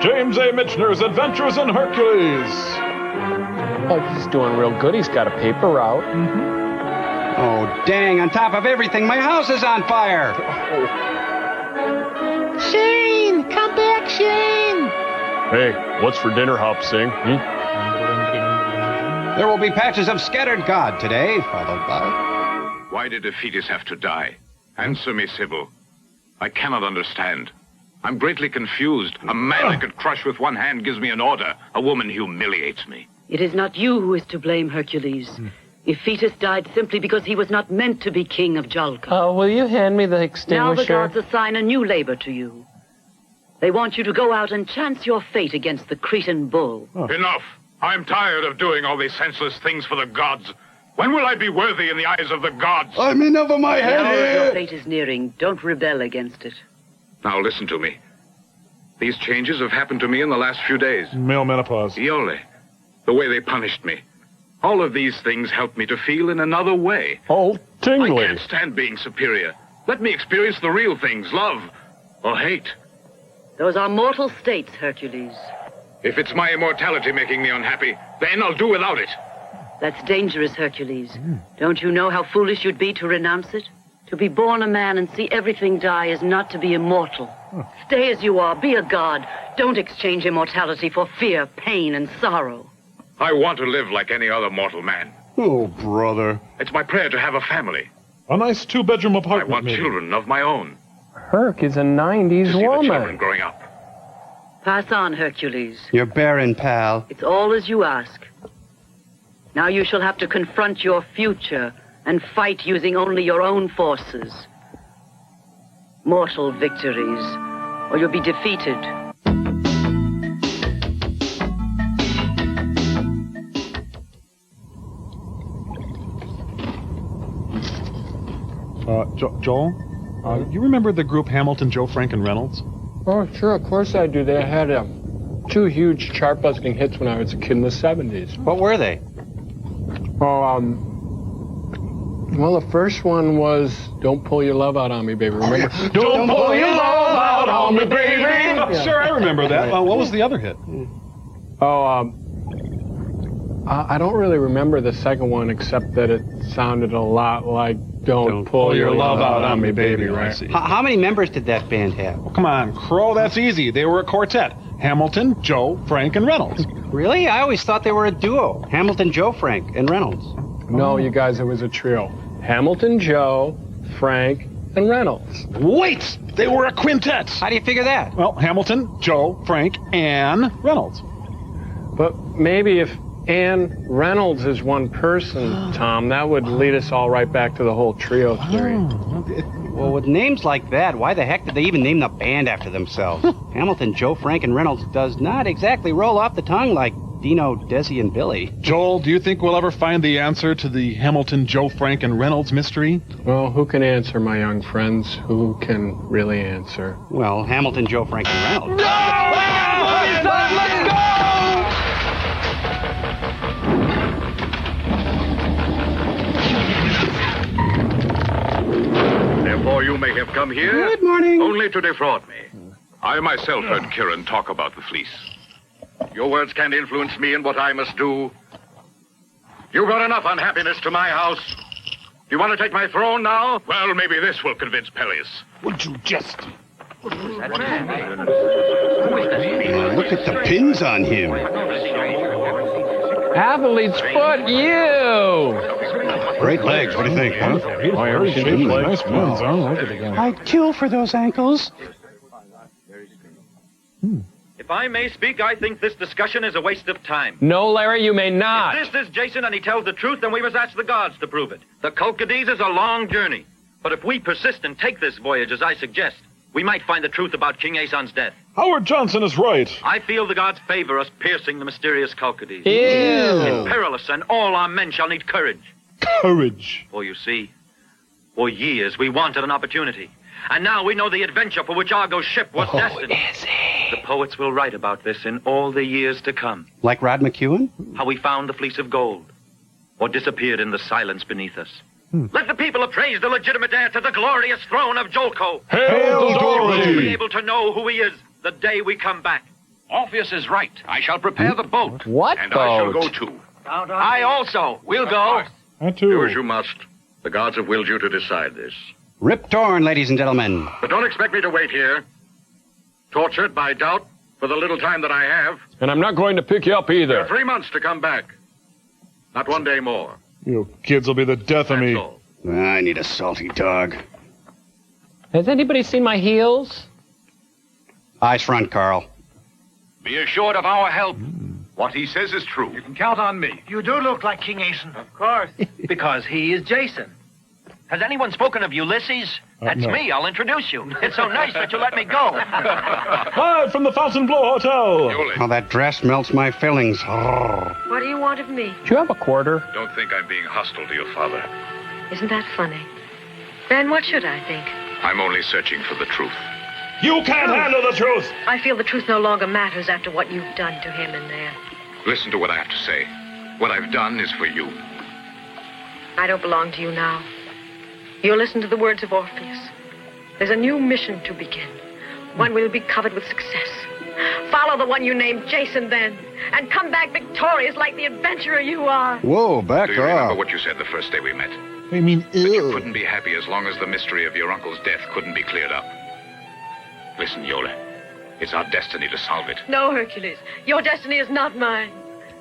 James A. Michener's Adventures in Hercules. Oh, he's doing real good. He's got a paper route. Oh, dang, on top of everything, my house is on fire. Shane! Come back, Shane! Hey, what's for dinner, Hop Sing? There will be patches of scattered cod today, followed by... Why did a fetus have to die? Answer me, Sybil. I cannot understand. I'm greatly confused. A man I could crush with one hand gives me an order. A woman humiliates me. It is not you who is to blame, Hercules. If Thetis died simply because he was not meant to be king of Jalka. Oh, will you hand me the extinguisher? Now the gods assign a new labor to you. They want you to go out and chance your fate against the Cretan bull. Enough! I'm tired of doing all these senseless things for the gods. When will I be worthy in the eyes of the gods? I'm in over my head now that here. your fate is nearing, don't rebel against it. Now listen to me. These changes have happened to me in the last few days. Male menopause. Iole, the way they punished me. All of these things helped me to feel in another way. Oh, tingly. I can't stand being superior. Let me experience the real things, love or hate. Those are mortal states, Hercules. If it's my immortality making me unhappy, then I'll do without it. That's dangerous, Hercules. Don't you know how foolish you'd be to renounce it? To be born a man and see everything die is not to be immortal. Stay as you are. Be a god. Don't exchange immortality for fear, pain, and sorrow. I want to live like any other mortal man. Oh, brother. It's my prayer to have a family. A nice two-bedroom apartment, I want maybe. children of my own. Herc is a 90s To see the children woman. growing up. Pass on, Hercules. You're barren, pal. It's all as you ask. Now you shall have to confront your future and fight using only your own forces. Mortal victories, or you'll be defeated. Joel, you remember the group Hamilton, Joe, Frank, and Reynolds? Oh, sure, of course I do. They had two huge chart-busting hits when I was a kid in the 70s. What were they? Oh, well, the first one was Don't Pull Your Love Out on Me, Baby. Remember? Don't pull your love out on me, baby! Yeah. Sure, I remember that. What was the other hit? Oh, I don't really remember the second one, except that it sounded a lot like Don't Pull Your Love Out on Me, Baby, right? How many members did that band have? Oh, come on, Crow, that's easy. They were a quartet. Hamilton, Joe, Frank, and Reynolds. Really? I always thought they were a duo. Hamilton, Joe, Frank, and Reynolds. No, you guys, it was a trio. Hamilton, Joe, Frank, and Reynolds. Wait! They were a quintet! How do you figure that? Well, Hamilton, Joe, Frank, and Reynolds. But maybe if Ann Reynolds is one person, Tom, that would lead us all right back to the whole trio theory. Well, with names like that, why the heck did they even name the band after themselves? Hamilton, Joe, Frank, and Reynolds does not exactly roll off the tongue like Dino, Desi, and Billy. Joel, do you think we'll ever find the answer to the Hamilton, Joe, Frank, and Reynolds mystery? Well, who can answer, my young friends? Who can really answer? Well, Hamilton, Joe, Frank, and Reynolds. Let's go! Therefore, you may have come here. Good morning. Only to defraud me. I myself heard Kieran talk about the fleece. Your words can't influence me in what I must do. You brought enough unhappiness to my house. You want to take my throne now? Well, maybe this will convince Peleus. Would you just... Look at the pins on him. Athlete's foot, you! Great legs. What do you think, huh? Nice ones, huh? Look at again. I'd kill for those ankles. If I may speak, I think this discussion is a waste of time. No, Larry, you may not. If this is Jason and he tells the truth, then we must ask the gods to prove it. The Kolkades is a long journey. But if we persist and take this voyage as I suggest, we might find the truth about King Aeson's death. Howard Johnson is right. I feel the gods favor us piercing the mysterious Kolkades. Ew. It's perilous, and all our men shall need courage. Courage. For you see, for years we wanted an opportunity. And now we know the adventure for which Argo's ship was destined. The poets will write about this in all the years to come. Like Rod McEwen? How we found the fleece of gold, or disappeared in the silence beneath us. Let the people appraise the legitimate heir to the glorious throne of Jolko. Hail Dorothy! We'll be able to know who he is the day we come back. Orpheus is right. I shall prepare the boat. What And boat? I shall go too. I also. We'll go. Do as you must. The gods have willed you to decide this. Rip Torn, ladies and gentlemen. But don't expect me to wait here, tortured by doubt for the little time that I have. And I'm not going to pick you up either. You have 3 months to come back. Not 1 day more. You kids will be the death of me. All. I need a salty dog. Has anybody seen my heels? Eyes front, Carl. Be assured of our help. What he says is true. You can count on me. You do look like King Aeson. Of course, because he is Jason. Has anyone spoken of Ulysses? That's no. me. I'll introduce you. It's so nice that you let me go. Live from the Fontainebleau Hotel. Oh, that dress melts my fillings. Oh. What do you want of me? Do you have a quarter? Don't think I'm being hostile to your father. Isn't that funny? Then what should I think? I'm only searching for the truth. You can't handle the truth. I feel the truth no longer matters after what you've done to him in there. Listen to what I have to say. What I've done is for you. I don't belong to you now. You'll listen to the words of Orpheus. There's a new mission to begin. One will be covered with success. Follow the one you named Jason then, and come back victorious like the adventurer you are. Whoa, back Do you remember off. what you said the first day we met? I mean, That you couldn't be happy as long as the mystery of your uncle's death couldn't be cleared up. Listen, Yola. It's our destiny to solve it. No, Hercules. Your destiny is not mine.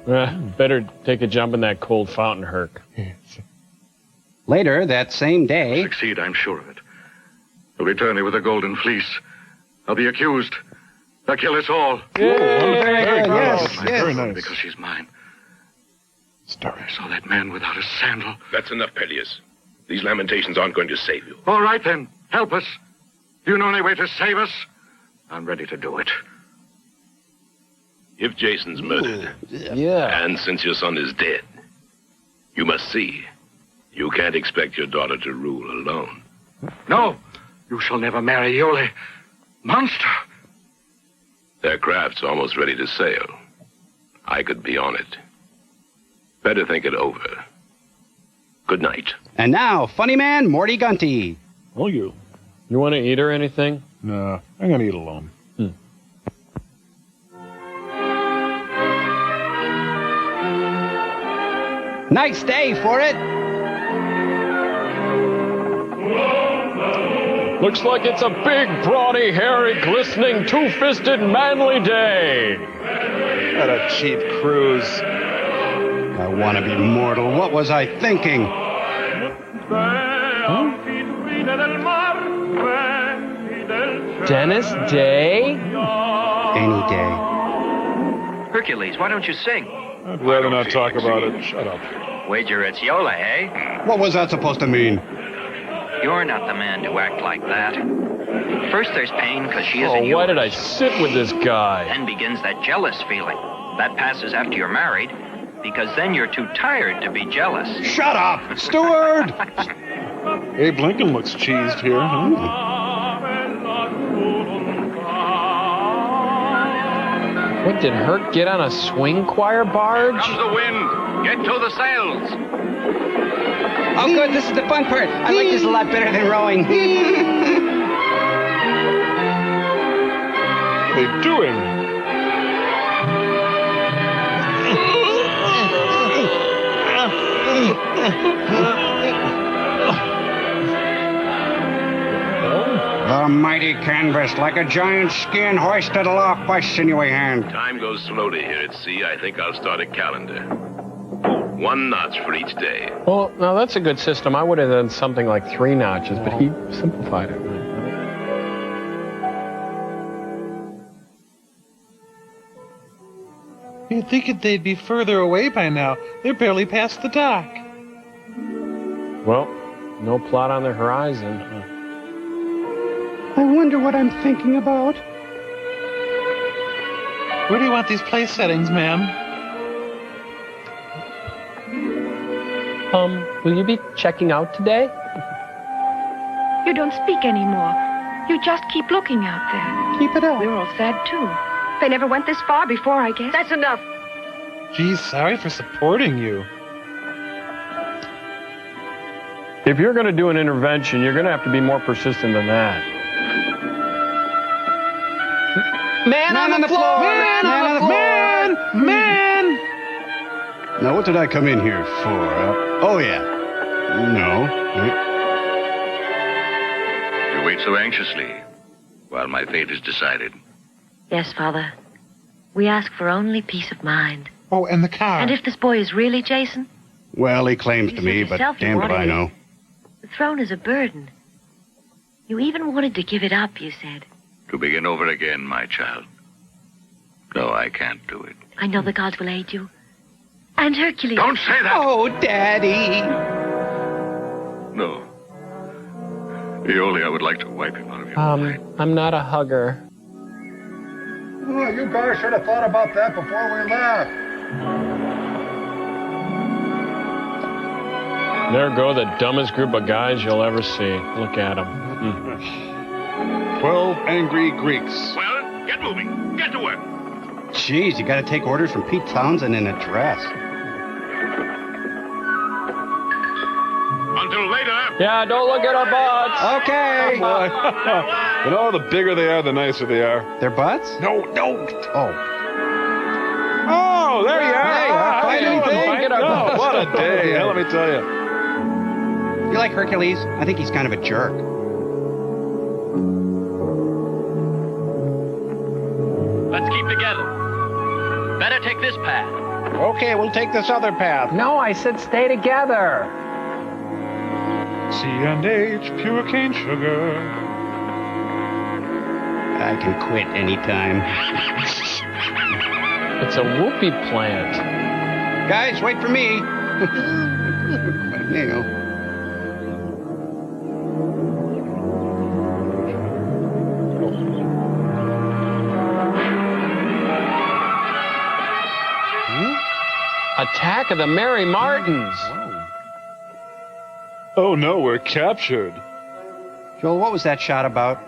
Better take a jump in that cold fountain, Herc. Later that same day... Succeed, I'm sure of it. They'll return me with a golden fleece. I'll be accused. They'll kill us all. Very nice. Yes, Very nice. Because she's mine. Story. I saw that man without a sandal. That's enough, Peleus. These lamentations aren't going to save you. All right, then. Help us. Do you know any way to save us? I'm ready to do it. If Jason's murdered, Yeah. and since your son is dead, you must see, you can't expect your daughter to rule alone. No, you shall never marry Iole. Monster! Their craft's almost ready to sail. I could be on it. Better think it over. Good night. And now, funny man, Morty Gunty. Oh, you. You want to eat or anything? No, I'm going to eat alone. Nice day for it. Looks like it's a big, brawny, hairy, glistening, two-fisted, manly day. What a cheap cruise. I want to be mortal. What was I thinking? Dennis Day? Any day. Hercules, why don't you sing? I'd rather not talk about it. Shut up. Wager it's Yola, eh? What was that supposed to mean? You're not the man to act like that. First there's pain because she isn't yours. Why did I sit with this guy? Then begins that jealous feeling. That passes after you're married, because then you're too tired to be jealous. Shut up, Steward! Abe Lincoln looks cheesed here. What, did Herc get on a swing choir barge? Comes the wind. Get to the sails. Oh, good, this is the fun part. I like this a lot better than rowing. What are they doing? The mighty canvas, like a giant skin hoisted aloft by sinewy hand. Time goes slowly here at sea. I think I'll start a calendar. 1 notch for each day. Well, now that's a good system. I would have done something like 3 notches, but he simplified it. You'd think they'd be further away by now. They're barely past the dock. Well, no plot on the horizon. I wonder what I'm thinking about. Where do you want these place settings, ma'am? Will you be checking out today? You don't speak anymore. You just keep looking out there. Keep it up. We're all sad, too. They never went this far before, I guess. That's enough. Geez, sorry for supporting you. If you're going to do an intervention, you're going to have to be more persistent than that. Man on the floor! Man on the floor! Man! Now, what did I come in here for? Oh, yeah. No. You wait so anxiously while my fate is decided. Yes, Father. We ask for only peace of mind. Oh, and the car. And if this boy is really Jason? Well, he claims to me, You but yourself you damned if I wanted know. it. The throne is a burden. You even wanted to give it up, you said. To begin over again, my child. No, I can't do it. I know the gods will aid you. And Hercules. Don't say that! Oh, Daddy! No. Iole, I would like to wipe him out of your mind. I'm not a hugger. Oh, you guys should have thought about that before we left. There go the dumbest group of guys you'll ever see. Look at them. 12 angry Greeks. Well, get moving. Get to work. Jeez, you gotta take orders from Pete Townsend in a dress. Until later. Yeah, don't look at our butts. Okay. You know, the bigger they are, the nicer they are. Their butts? No, no. Oh. Oh, there you are. Hey, How you doing, Look Mike? at our Oh, butts. what a day. Let me tell you. You like Hercules? I think he's kind of a jerk. Let's keep together. Better take this path. Okay, we'll take this other path. No, I said stay together. C&H, pure cane sugar. I can quit anytime. It's a whoopee plant. Guys, wait for me. My nail. Attack of the Mary Martins. Oh no, we're captured. Joel, what was that shot about?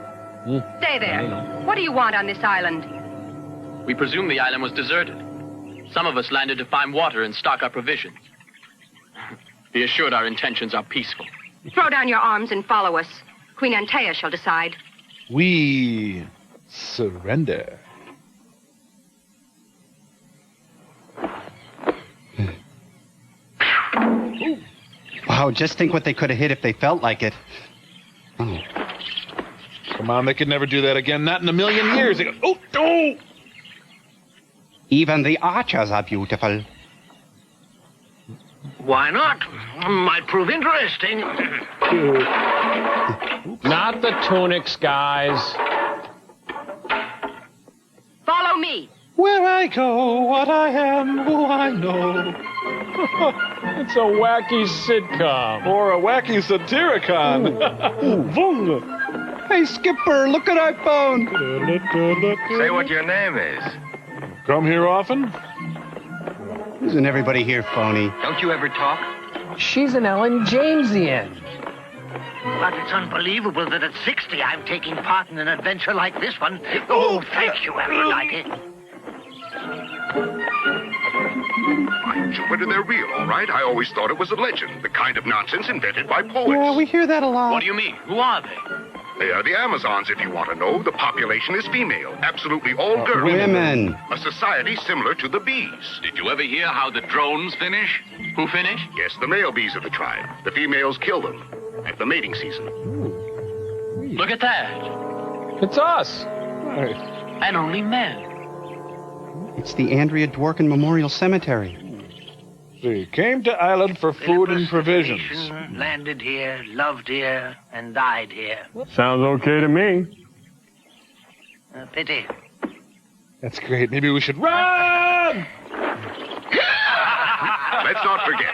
Stay there. What do you want on this island? We presume the island was deserted. Some of us landed to find water and stock our provisions. Be assured our intentions are peaceful. Throw down your arms and follow us. Queen Antea shall decide. We surrender. Wow, just think what they could have hit if they felt like it. Oh. Come on, they could never do that again. Not in a million years. They go, oh, no! Even the archers are beautiful. Why not? Might prove interesting. Not the tunics, guys. Follow me. Where I go, what I am, who I know. It's a wacky sitcom. Or a wacky satiricon. Vung. Hey, Skipper, look what I found. Say what your name is. Come here often? Isn't everybody here phony? Don't you ever talk? She's an Ellen Jamesian. But it's unbelievable that at 60 I'm taking part in an adventure like this one. Oh, thank you, Aphrodite. By Jupiter, they're real, all right. I always thought it was a legend, the kind of nonsense invented by poets. Yeah, we hear that a lot. What do you mean? Who are they? They are the Amazons, if you want to know. The population is female, absolutely all girls. Women. A society similar to the bees. Did you ever hear how the drones finish? Who finish? Yes, the male bees of the tribe. The females kill them at the mating season. Look at that. It's us. And only men. It's the Andrea Dworkin Memorial Cemetery. We came to island for food and provisions. Landed here, loved here, and died here. Sounds okay to me. A pity. That's great. Maybe we should run! Let's not forget.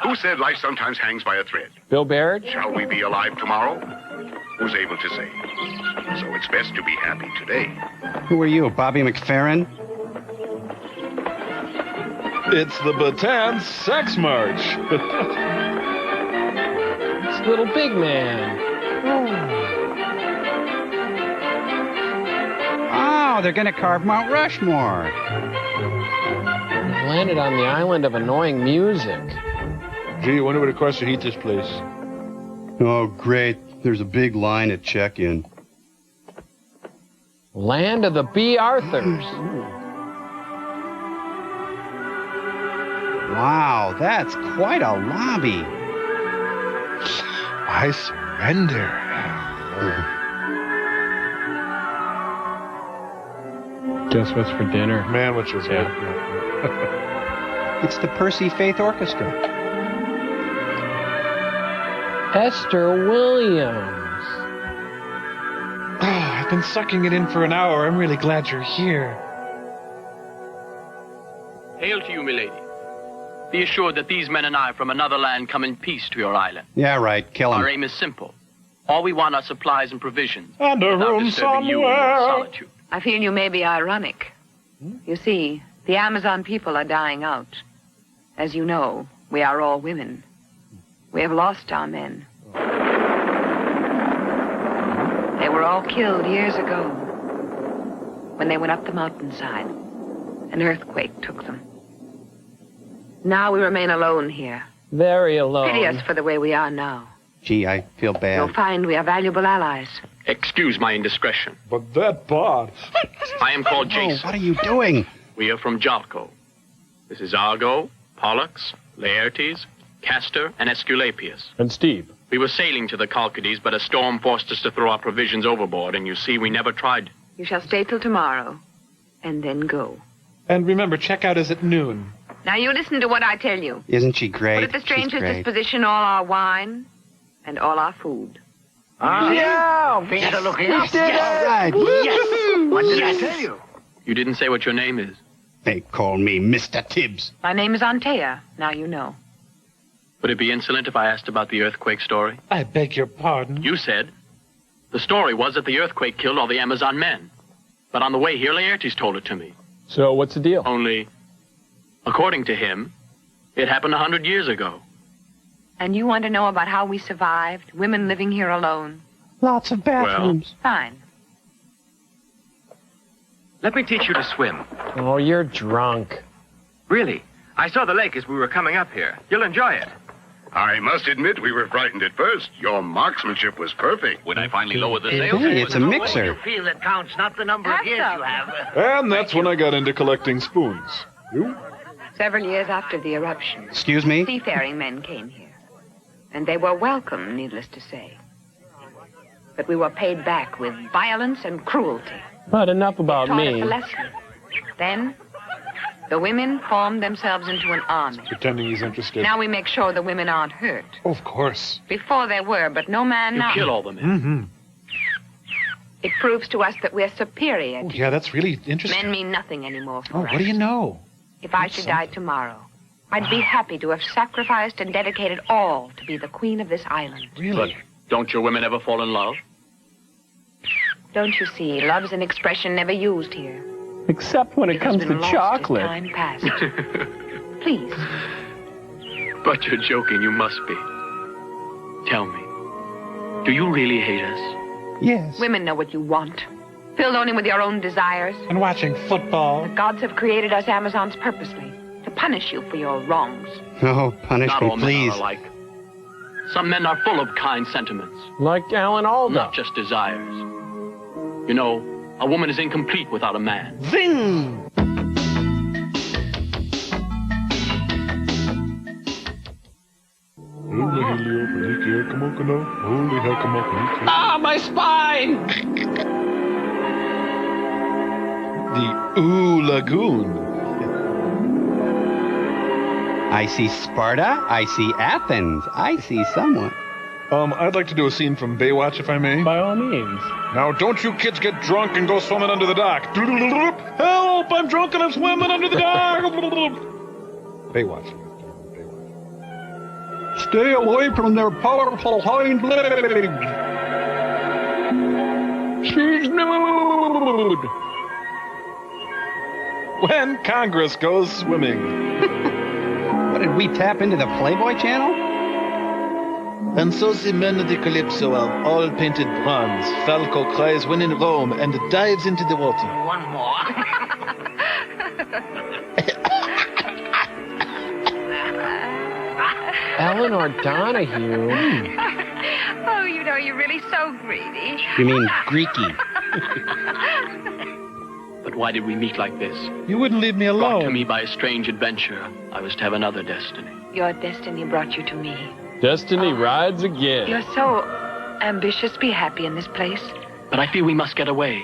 Who said life sometimes hangs by a thread? Bill Baird? Shall we be alive tomorrow? Who's able to say? So it's best to be happy today. Who are you, Bobby McFerrin? It's the Bataan Sex March. It's Little Big Man. Oh, they're going to carve Mount Rushmore. We've landed on the island of annoying music. Gee, I wonder what it costs to heat this place. Oh, great. There's a big line at check-in. Land of the B. Arthurs. Wow, that's quite a lobby. I surrender. Guess what's for dinner? Man, what's your head? It's the Percy Faith Orchestra. Esther Williams. Oh, I've been sucking it in for an hour. I'm really glad you're here. Hail to you, milady. Be assured that these men and I from another land come in peace to your island. Yeah, right. Kill him. Our aim is simple. All we want are supplies and provisions. And a without room disturbing you in your somewhere. solitude. I feel you may be ironic. You see, the Amazon people are dying out. As you know, we are all women. We have lost our men. They were all killed years ago when they went up the mountainside. An earthquake took them. Now we remain alone here. Very alone. Pity us for the way we are now. Gee, I feel bad. You'll find we are valuable allies. Excuse my indiscretion. But that bod. I am called Jason. What are you doing? We are from Jalco. This is Argo, Pollux, Laertes, Castor, and Esculapius. And Steve. We were sailing to the Chalcidies, but a storm forced us to throw our provisions overboard, and you see, we never tried. You shall stay till tomorrow, and then go. And remember, checkout is at noon. Now you listen to what I tell you. Isn't she great? Put at the stranger's She's great. disposition all our wine and all our food. Yeah! Things are looking up. All right. Yes! What did I tell you? You didn't say what your name is. They call me Mr. Tibbs. My name is Antea. Now you know. Would it be insolent if I asked about the earthquake story? I beg your pardon. You said. The story was that the earthquake killed all the Amazon men. But on the way here, Laertes told it to me. So what's the deal? Only, according to him, it happened 100 years ago. And you want to know about how we survived, women living here alone? Lots of bathrooms. Fine. Let me teach you to swim. Oh, you're drunk. Really? I saw the lake as we were coming up here. You'll enjoy it. I must admit we were frightened at first. Your marksmanship was perfect. When I finally lowered the sails... Hey, it's a mixer. You feel that counts, not the number of years you have. And that's when I got into collecting spoons. You? Several years after the eruption. Excuse me? Seafaring men came here. And they were welcome, needless to say. But we were paid back with violence and cruelty. But enough about Taught us me. a lesson. Then, the women formed themselves into an army. Pretending he's interested. Now we make sure the women aren't hurt. Of course. Before they were, but no man You now. kill all the men. Mm-hmm. It proves to us that we're superior. Oh, yeah, that's really interesting. Men mean nothing anymore for Oh, us. what do you know? If I should die tomorrow, I'd be happy to have sacrificed and dedicated all to be the queen of this island. But don't your women ever fall in love? Don't you see, love's an expression never used here. Except when it comes has been to lost chocolate. as time passed. Please. But you're joking, you must be. Tell me, do you really hate us? Yes. Women know what you want. Filled only with your own desires. And watching football. The gods have created us Amazons purposely to punish you for your wrongs. Oh, punish Not me, all men please. are alike. Some men are full of kind sentiments. Like Alan Alda. Not just desires. You know, a woman is incomplete without a man. Zing! Ah, my spine! The Ooh Lagoon. I see Sparta. I see Athens. I see someone. I'd like to do a scene from Baywatch, if I may. By all means. Now, don't you kids get drunk and go swimming under the dock. Help! I'm drunk and I'm swimming under the dock. Baywatch. Stay away from their powerful hind legs. She's nude! When Congress goes swimming. What, did we tap into the Playboy channel? And so the men of the Calypso are all painted bronze. Falco cries when in Rome and dives into the water. One more. Eleanor Donahue. Oh, you know, you're really so greedy. You mean Greeky? But why did we meet like this? You wouldn't leave me alone. Brought to me by a strange adventure, I was to have another destiny. Your destiny brought you to me. Destiny rides again. You're so ambitious. Be happy in this place. But I feel we must get away.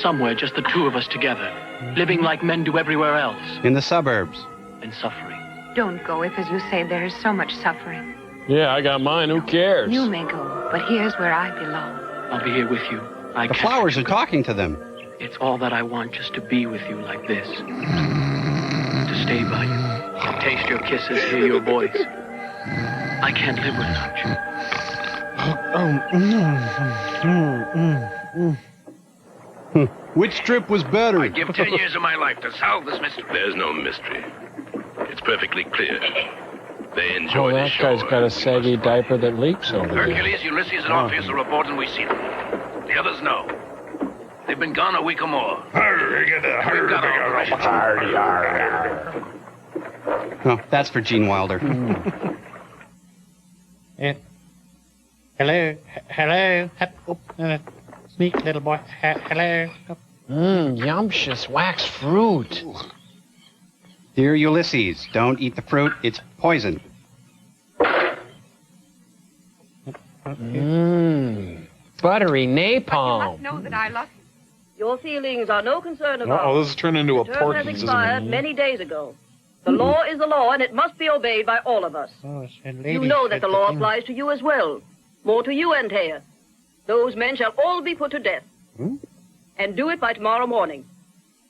Somewhere, just the two of us together. Living like men do everywhere else. In the suburbs. And suffering. Don't go if, as you say, there is so much suffering. Yeah, I got mine. Who cares? You may go, but here's where I belong. I'll be here with you. The flowers are talking to them. It's all that I want, just to be with you like this. To stay by you. Taste your kisses, hear your voice. I can't live without you. Which trip was better? I'd give 10 years of my life to solve this mystery. There's no mystery. It's perfectly clear. They enjoy Oh, the that show. guy's got a saggy diaper that leaks over there. Hercules, Ulysses, and Orpheus are reporting we see them. The others know. They've been gone a week or more. Oh, that's for Gene Wilder. Hello. Sneak, little boy. Hello. Yumptious wax fruit. Dear Ulysses, don't eat the fruit. It's poison. Buttery You napalm. must know that I love you. Your feelings are no concern of ours. Oh, this has turned into a The term has Porky's, expired many days ago. The law is the law, and it must be obeyed by all of us. You know that the law applies to you as well. More to you, Antea. Those men shall all be put to death. And do it by tomorrow morning.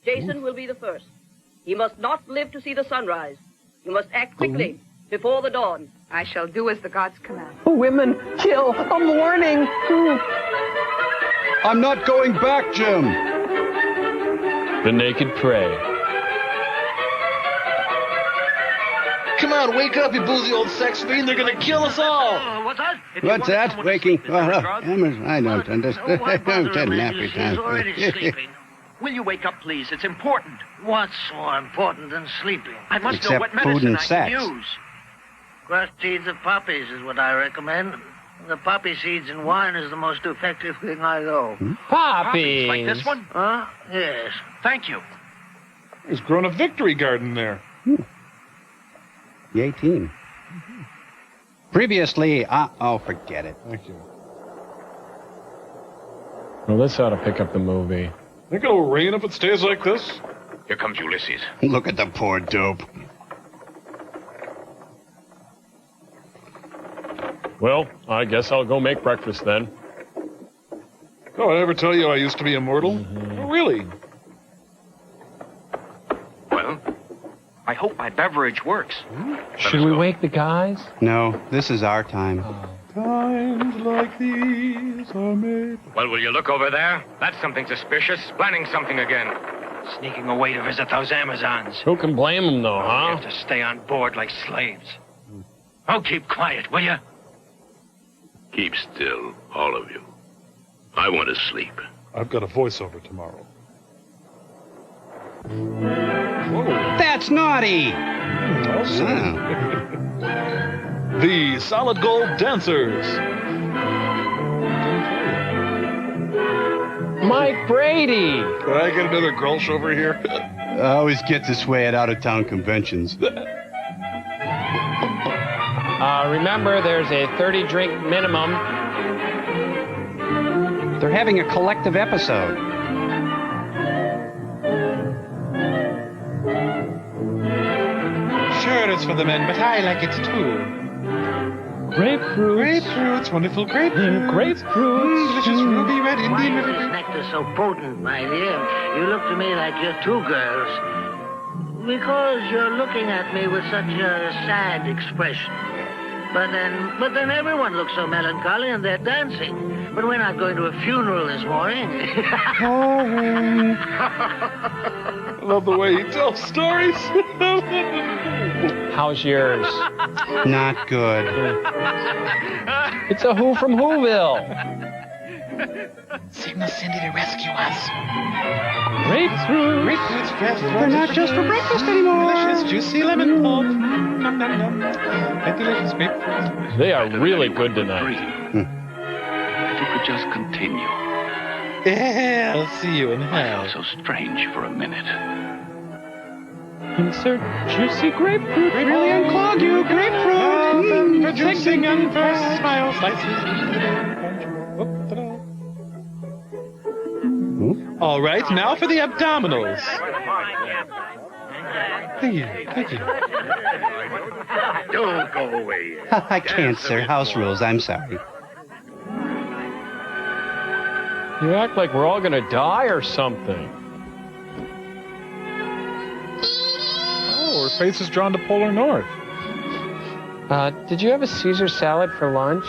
Jason will be the first. He must not live to see the sunrise. You must act quickly, before the dawn. I shall do as the gods command. Women kill a morning. I'm not going back, Jim. The naked prey. Come on, wake up, you boozy old sex fiend. They're gonna kill us all. What's that? What's that? Waking? I don't understand. I'm getting nappy He's time. already sleeping. Will you wake up, please? It's important. What's more important than sleeping? I must Except know what food medicine and I sex. can use. Crushed seeds of poppies is what I recommend. The poppy seeds in wine is the most effective thing I know. Poppies. Like this one? Huh? Yes. Thank you. There's grown a victory garden there. Yay, team. Previously, forget it. Thank you. Well, this ought to pick up the movie. Think it'll rain if it stays like this? Here comes Ulysses. Look at the poor dope. Well, I guess I'll go make breakfast then. Oh, I ever tell you I used to be immortal? Oh, really? Well, I hope my beverage works. Should we wake the guys? No, this is our time. Times like these are made. Well, will you look over there? That's something suspicious. Planning something again. Sneaking away to visit those Amazons. Who can blame them, though, We huh? have to stay on board like slaves. Oh, keep quiet, will you? Keep still, all of you. I want to sleep. I've got a voiceover tomorrow. That's naughty! The Solid Gold Dancers. Mike Brady! Can I get another Grolsch over here? I always get this way at out-of-town conventions. Remember, there's a 30-drink minimum. They're having a collective episode. Sure, it's for the men, but I like it too. Grapefruit. Grapefruits, wonderful grapefruit. Grapefruit. Delicious ruby red Why Indian is river. this nectar so potent, my dear? You look to me like you're two girls. Because you're looking at me with such a sad expression. But then everyone looks so melancholy and they're dancing. But we're not going to a funeral this morning. I love the way he tells stories. How's yours? Not good. It's a Who from Whoville. Signal Cindy to rescue us. Grapefruit. Grapefruits, fresh. They're not just for breakfast anymore. Delicious, juicy lemon pulp. Nom, nom, nom. And delicious grapefruits. They are really good tonight. If you could just continue. Yeah, I'll see you in I hell. felt so strange for a minute. Insert juicy grapefruit. Really unclog you, grapefruit. For juicing and for smile slices. All right, now for the abdominals. Thank you, thank you. Don't go away. I can't, sir. House rules. I'm sorry. You act like we're all gonna die or something. Oh, her face is drawn to polar north. Did you have a Caesar salad for lunch?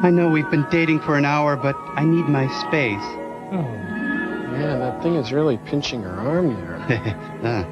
I know we've been dating for an hour, but I need my space. Oh, man, that thing is really pinching her arm there.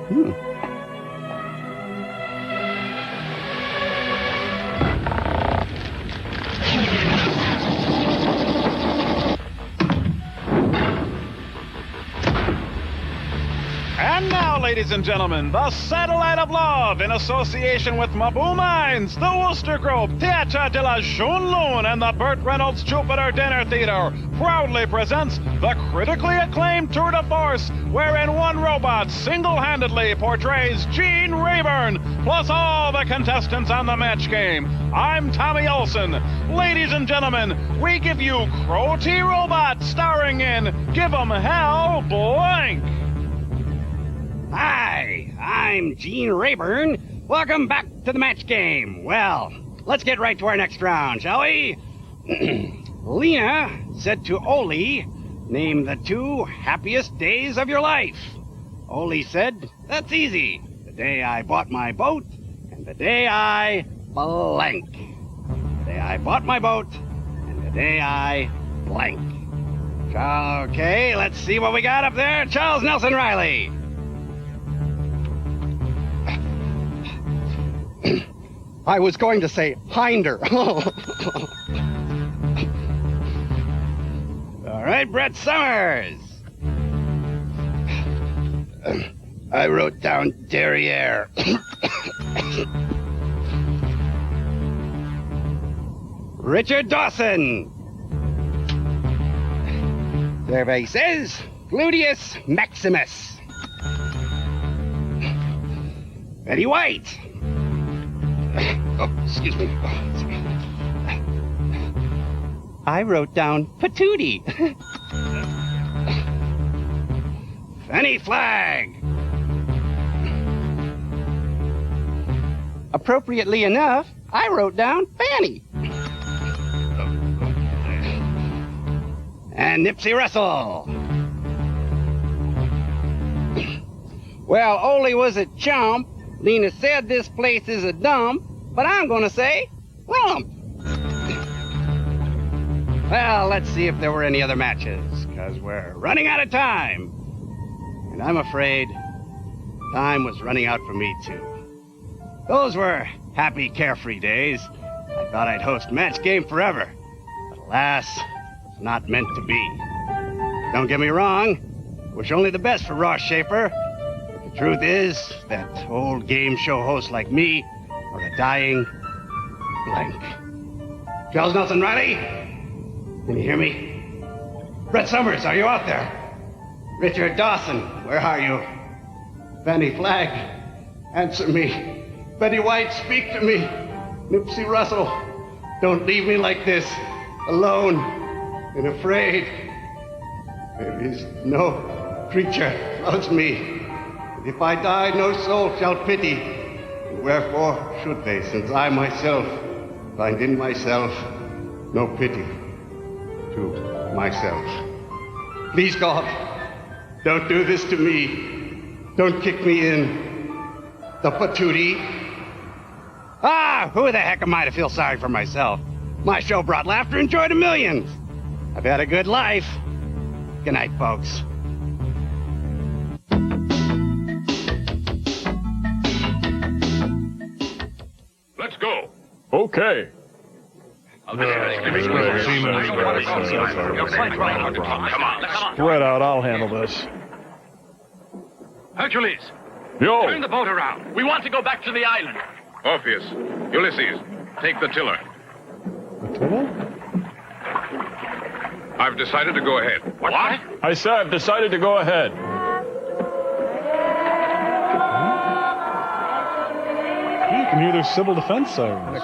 And now, ladies and gentlemen, the Satellite of Love, in association with Mabou Mines, the Worcester Group, Theatre de la Jeune Lune, and the Burt Reynolds Jupiter Dinner Theater, proudly presents the critically acclaimed tour de force, wherein one robot single-handedly portrays Gene Rayburn, plus all the contestants on the match game. I'm Tommy Olson. Ladies and gentlemen, we give you Crow T Robot, starring in Give 'em Hell Blank. Hi, I'm Gene Rayburn. Welcome back to the match game. Well, let's get right to our next round, shall we? Lena said to Ole, name the 2 happiest days of your life. Ole said, that's easy. The day I bought my boat and the day I blank. The day I bought my boat and the day I blank. Okay, let's see what we got up there. Charles Nelson Riley. I was going to say hinder. All right, Brett Summers. I wrote down derriere. Richard Dawson. Survey says gluteus maximus. Betty White. Oh, excuse me. I wrote down patootie. Fanny Flagg. Appropriately enough, I wrote down Fanny. And Nipsey Russell. Well, Ole was a chump. Lena said this place is a dump, but I'm gonna say rump. Well, let's see if there were any other matches, because we're running out of time. And I'm afraid time was running out for me, too. Those were happy, carefree days. I thought I'd host Match Game forever. But alas, it's not meant to be. Don't get me wrong. Wish only the best for Ross Schaefer. But the truth is that old game show hosts like me are a dying blank. Charles Nelson Riley? Can you hear me? Brett Summers, are you out there? Richard Dawson, where are you? Fanny Flagg, answer me. Betty White, speak to me. Nipsey Russell, don't leave me like this, alone and afraid. There is no creature loves me. And if I die, no soul shall pity. And wherefore should they, since I myself find in myself no pity to myself. Please, God, don't do this to me. Don't kick me in the patootie. Who the heck am I to feel sorry for myself? My show brought laughter and joy to millions. I've had a good life. Good night, folks. Let's go. Okay. Come on. Spread out, I'll handle this. Hercules, Yo! turn the boat around. We want to go back to the island. Orpheus, Ulysses, take the tiller. The tiller? I've decided to go ahead. What? I said I've decided to go ahead. You can hear their civil defense sirens.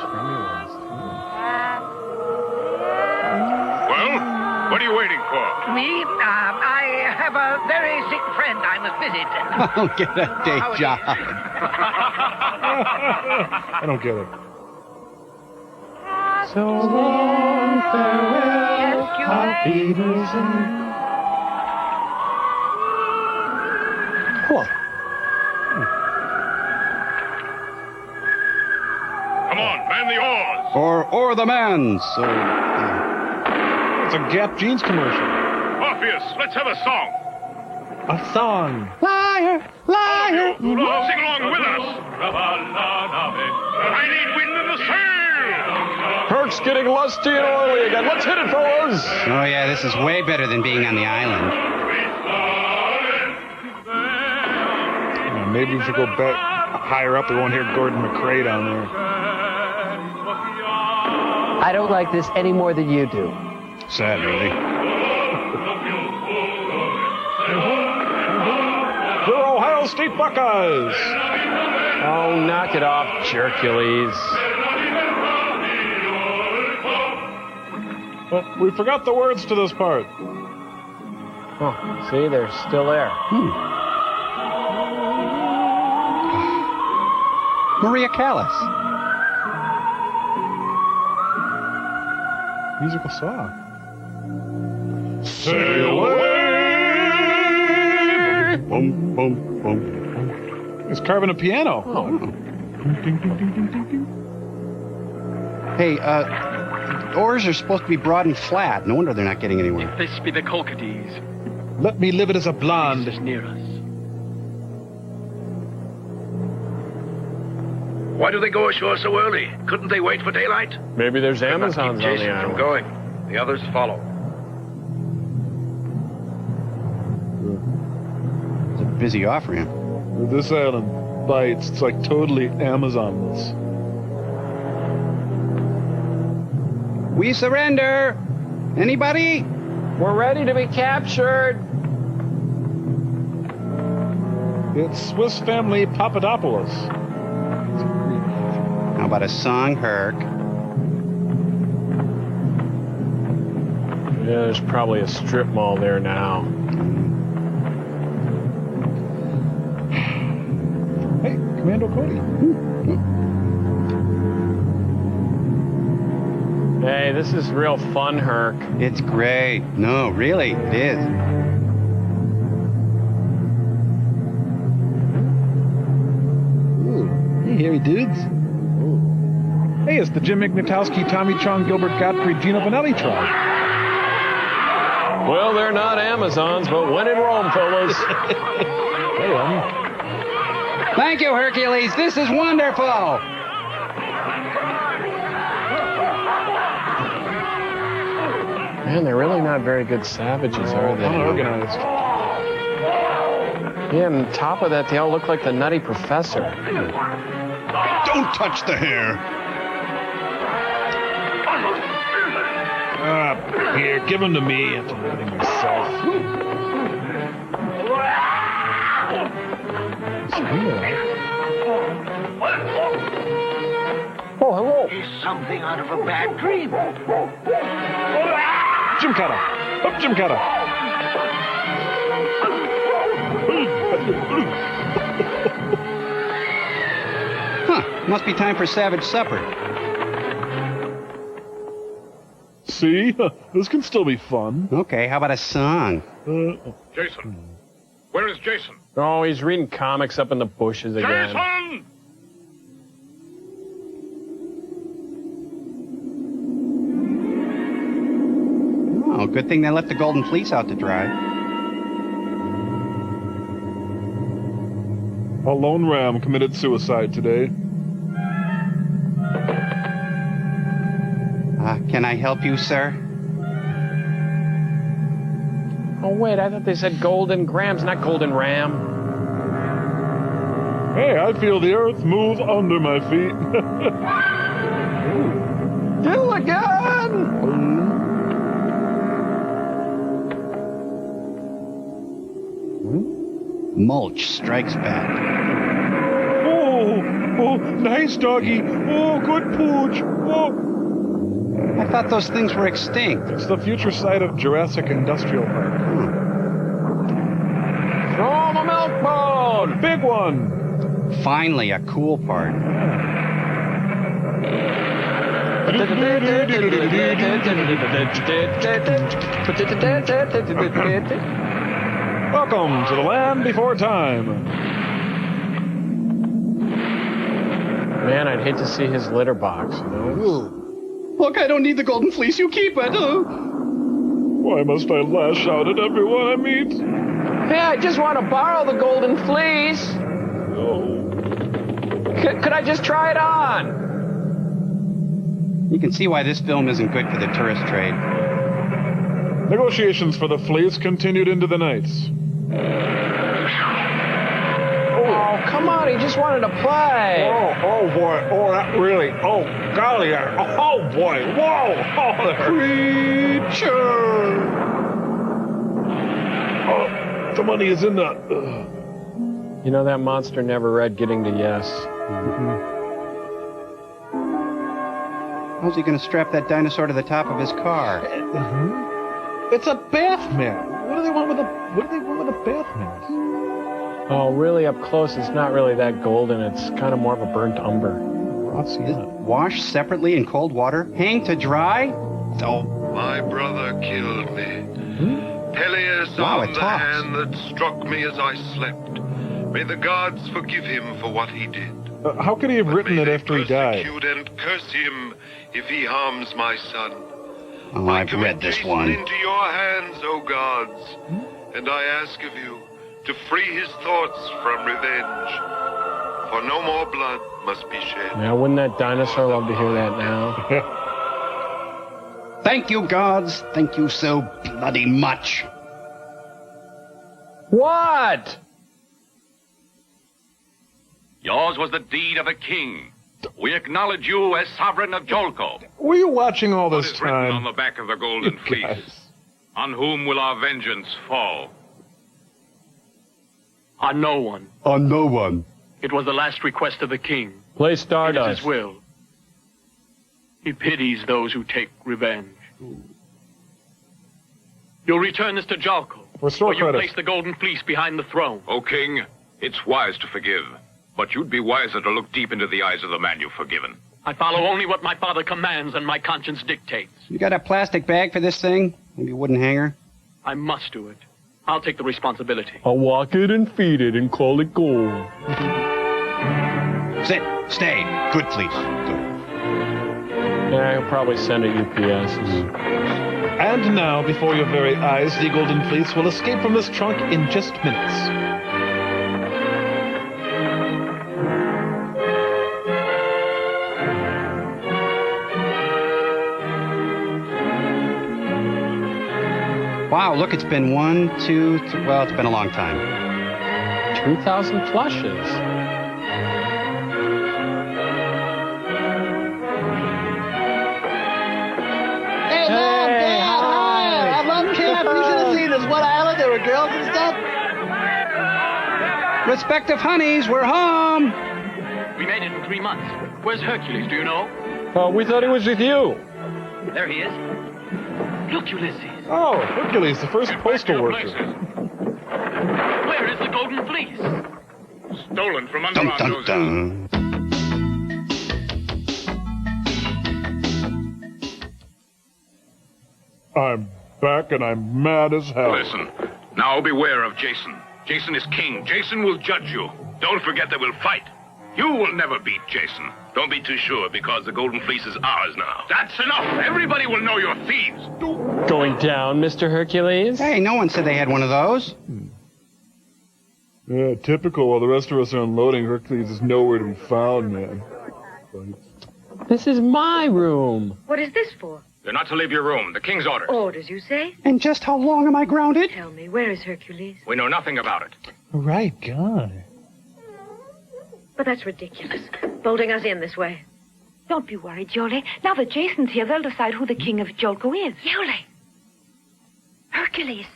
Well, what are you waiting for? Me? I have a very sick friend I must visit. I'll get a day job. I don't get it. So long, farewell, auf Wiedersehen. What? Come on, man the oars. Or the man, sir. It's a Gap Jeans commercial. Orpheus, let's have a song. A song. Liar, liar. Sing along with us. I need wind in the sail. Herc's getting lusty and oily again. Let's hit it, fellas. Oh, yeah, this is way better than being on the island. Yeah, maybe we should go back higher up. We won't hear Gordon McRae down there. I don't like this any more than you do. Sad, really. The Ohio State Buckeyes. Oh, knock it off, Hercules. But we forgot the words to this part. Oh, see, they're still there. Maria Callas. Musical song. Sail away! Boom, boom, boom. He's carving a piano. Oh. Hey, oars are supposed to be broad and flat. No wonder they're not getting anywhere. If this be the Colchades, let me live it as a blonde. is near us. Why do they go ashore so early? Couldn't they wait for daylight? Maybe there's We must Amazons keep on the Jason from island. going. The others follow. It's a busy off-ramp. This island bites. It's like totally Amazonless. We surrender! Anybody? We're ready to be captured. It's Swiss Family Papadopoulos. How about a song, Herc? Yeah, there's probably a strip mall there now. Hey, Commando Cody. Hey, this is real fun, Herc. It's great. No, really, it is. Ooh. Hey, hairy dudes. Ooh. Hey, it's the Jim McNatowski, Tommy Chong, Gilbert Gottfried, Gino Vanelli tribe. Well, they're not Amazons, but when in Rome, fellas. Hey, honey. Thank you, Hercules. This is wonderful. Man, they're really not very good savages, are they? Unorganized. Yeah, and on top of that, they all look like the Nutty Professor. Don't touch the hair. Here, give them to me. I'm letting myself. Oh, hello. Is something out of a bad dream? Jim Cutter. Up, Jim Cutter. Huh. Must be time for savage supper. See? This can still be fun. Okay, how about a song? Jason. Where is Jason? Oh, he's reading comics up in the bushes again. Jason! Oh, good thing they left the Golden Fleece out to dry. A lone ram committed suicide today. Can I help you, sir? Oh, wait, I thought they said golden grams, not golden ram. Hey, I feel the earth move under my feet. Do again! Mulch strikes back. Oh, nice doggy. Oh, good pooch. Oh. I thought those things were extinct. It's the future site of Jurassic Industrial Park. Throw him a milk bone! Big one! Finally, a cool part. Welcome to the land before time. Man, I'd hate to see his litter box, you know? Look, I don't need the Golden Fleece. You keep it. Why must I lash out at everyone I meet? Hey, I just want to borrow the Golden Fleece. No. Could I just try it on? You can see why this film isn't good for the tourist trade. Negotiations for the fleece continued into the night. Oh, come on, he just wanted to play. Oh boy. Oh, that really. Oh, golly. Oh, boy. Whoa. Oh, Creature! Oh, the money is in the... You know, that monster never read Getting to Yes. How's he going to strap that dinosaur to the top of his car? It's a bath mat. What do they want with a bath mat? Oh, really up close, it's not really that golden. It's kind of more of a burnt umber. Wash separately in cold water? Hang to dry? Oh, My brother killed me. Peleus armed the hand that struck me as I slept. May the gods forgive him for what he did. How could he have written it after he died? Persecute and curse him if he harms my son. Oh, I've read this one. Into your hands, O gods, and I ask of you to free his thoughts from revenge. For no more blood must be shed. Now, wouldn't that dinosaur love to hear that now? Thank you, gods. Thank you so bloody much. What? Yours was the deed of a king. We acknowledge you as sovereign of Jolko. Were you watching all What this is written time? on the back of the golden fleece? On whom will our vengeance fall? On no one. On no one. It was the last request of the king. Play It is Stardust. his will. He pities those who take revenge. You'll return this to Jalko. Restore where you credits. place the golden fleece behind the throne. O king, it's wise to forgive, but you'd be wiser to look deep into the eyes of the man you've forgiven. I follow only what my father commands and my conscience dictates. You got a plastic bag for this thing? Maybe a wooden hanger? I must do it. I'll take the responsibility. I'll walk it and feed it and call it gold. Sit. Stay. Good, please. Good. Yeah, I'll probably send it UPS. And now, before your very eyes, the golden fleece will escape from this trunk in just minutes. Wow, look, it's been 1, 2, 3. Well, it's been a long time. 2,000 flushes. Hey, Mom, Dad, hi! I love camp. You should have seen this. What island? There were girls and stuff. Respective honeys, we're home. We made it in 3 months. Where's Hercules, do you know? We thought he was with you. There he is. Look, Ulysses. Oh, Hercules, the first postal worker. Where is the golden fleece? Stolen from under our noses. Dun. I'm back and I'm mad as hell. Listen, now beware of Jason. Jason is king. Jason will judge you. Don't forget that we'll fight. You will never beat Jason. Don't be too sure, because the golden fleece is ours now. That's enough. Everybody will know you're thieves. Going down, Mr. Hercules? Hey, no one said they had one of those. Yeah, typical. While the rest of us are unloading, Hercules is nowhere to be found, man. This is my room. What is this for? You're not to leave your room. The king's orders. Orders, you say? And just how long am I grounded? Tell me, where is Hercules? We know nothing about it. Right guy. But that's ridiculous. Bolting us in this way. Don't be worried, Jolie. Now that Jason's here, they'll decide who the king of Jolko is. Jolie! Hercules!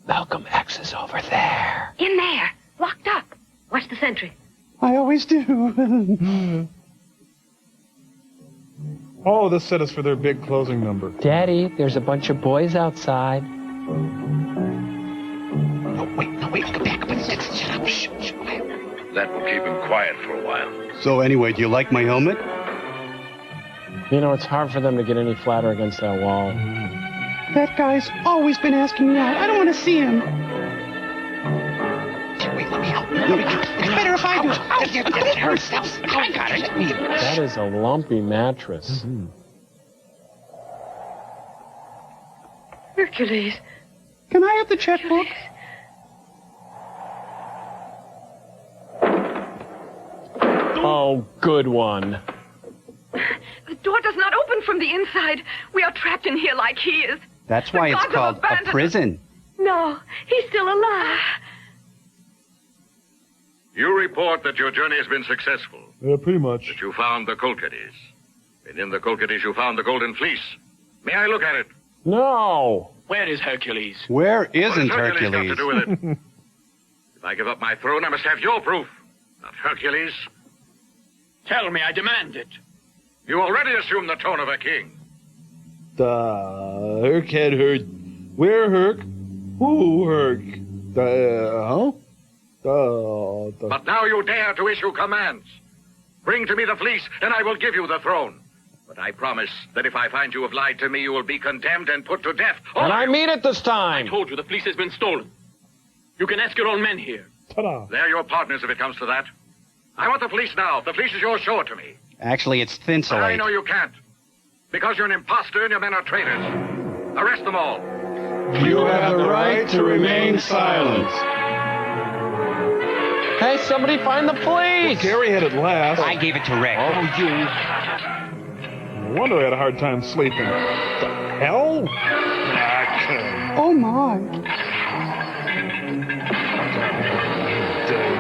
Malcolm X is over there. In there! Locked up! Watch the sentry. I always do. Oh, this set is for their big closing number. Daddy, there's a bunch of boys outside. No, wait, come back. Shut up, shh. That will keep him quiet for a while. So anyway, do you like my helmet? You know, it's hard for them to get any flatter against that wall. That guy's always been asking me out. I don't want to see him. Wait, let me help. It's better if I do. It hurts. I got it. That is a lumpy mattress. Mm-hmm. Hercules. Can I have the checkbook? Oh, good one. The door does not open from the inside. We are trapped in here like he is. That's why it's called a prison. No, he's still alive. You report that your journey has been successful. Yeah, pretty much. That you found the Kolkadis. And in the Kolkadis you found the golden fleece. May I look at it? No. Where is Hercules? Where isn't What has Hercules? got to do with it? If I give up my throne, I must have your proof. Not Hercules. Tell me, I demand it. You already assume the tone of a king. Herc had heard. Where Herc? Who Herc? Huh? But now you dare to issue commands. Bring to me the fleece, and I will give you the throne. But But I promise that if I find you have lied to me, you will be condemned and put to death. And I mean it this time. I told you the fleece has been stolen. You can ask your own men here. Ta-da. They're your partners if it comes to that. I want the fleece now. If the fleece is yours, show it to me. Actually, it's thinsulate. I know you can't. Because you're an imposter and your men are traitors. Arrest them all. You have the right to remain silent. Hey, somebody find the police! Well, Gary had it last. I gave it to Rick. Oh, you. No wonder I had a hard time sleeping. The hell? Oh, my.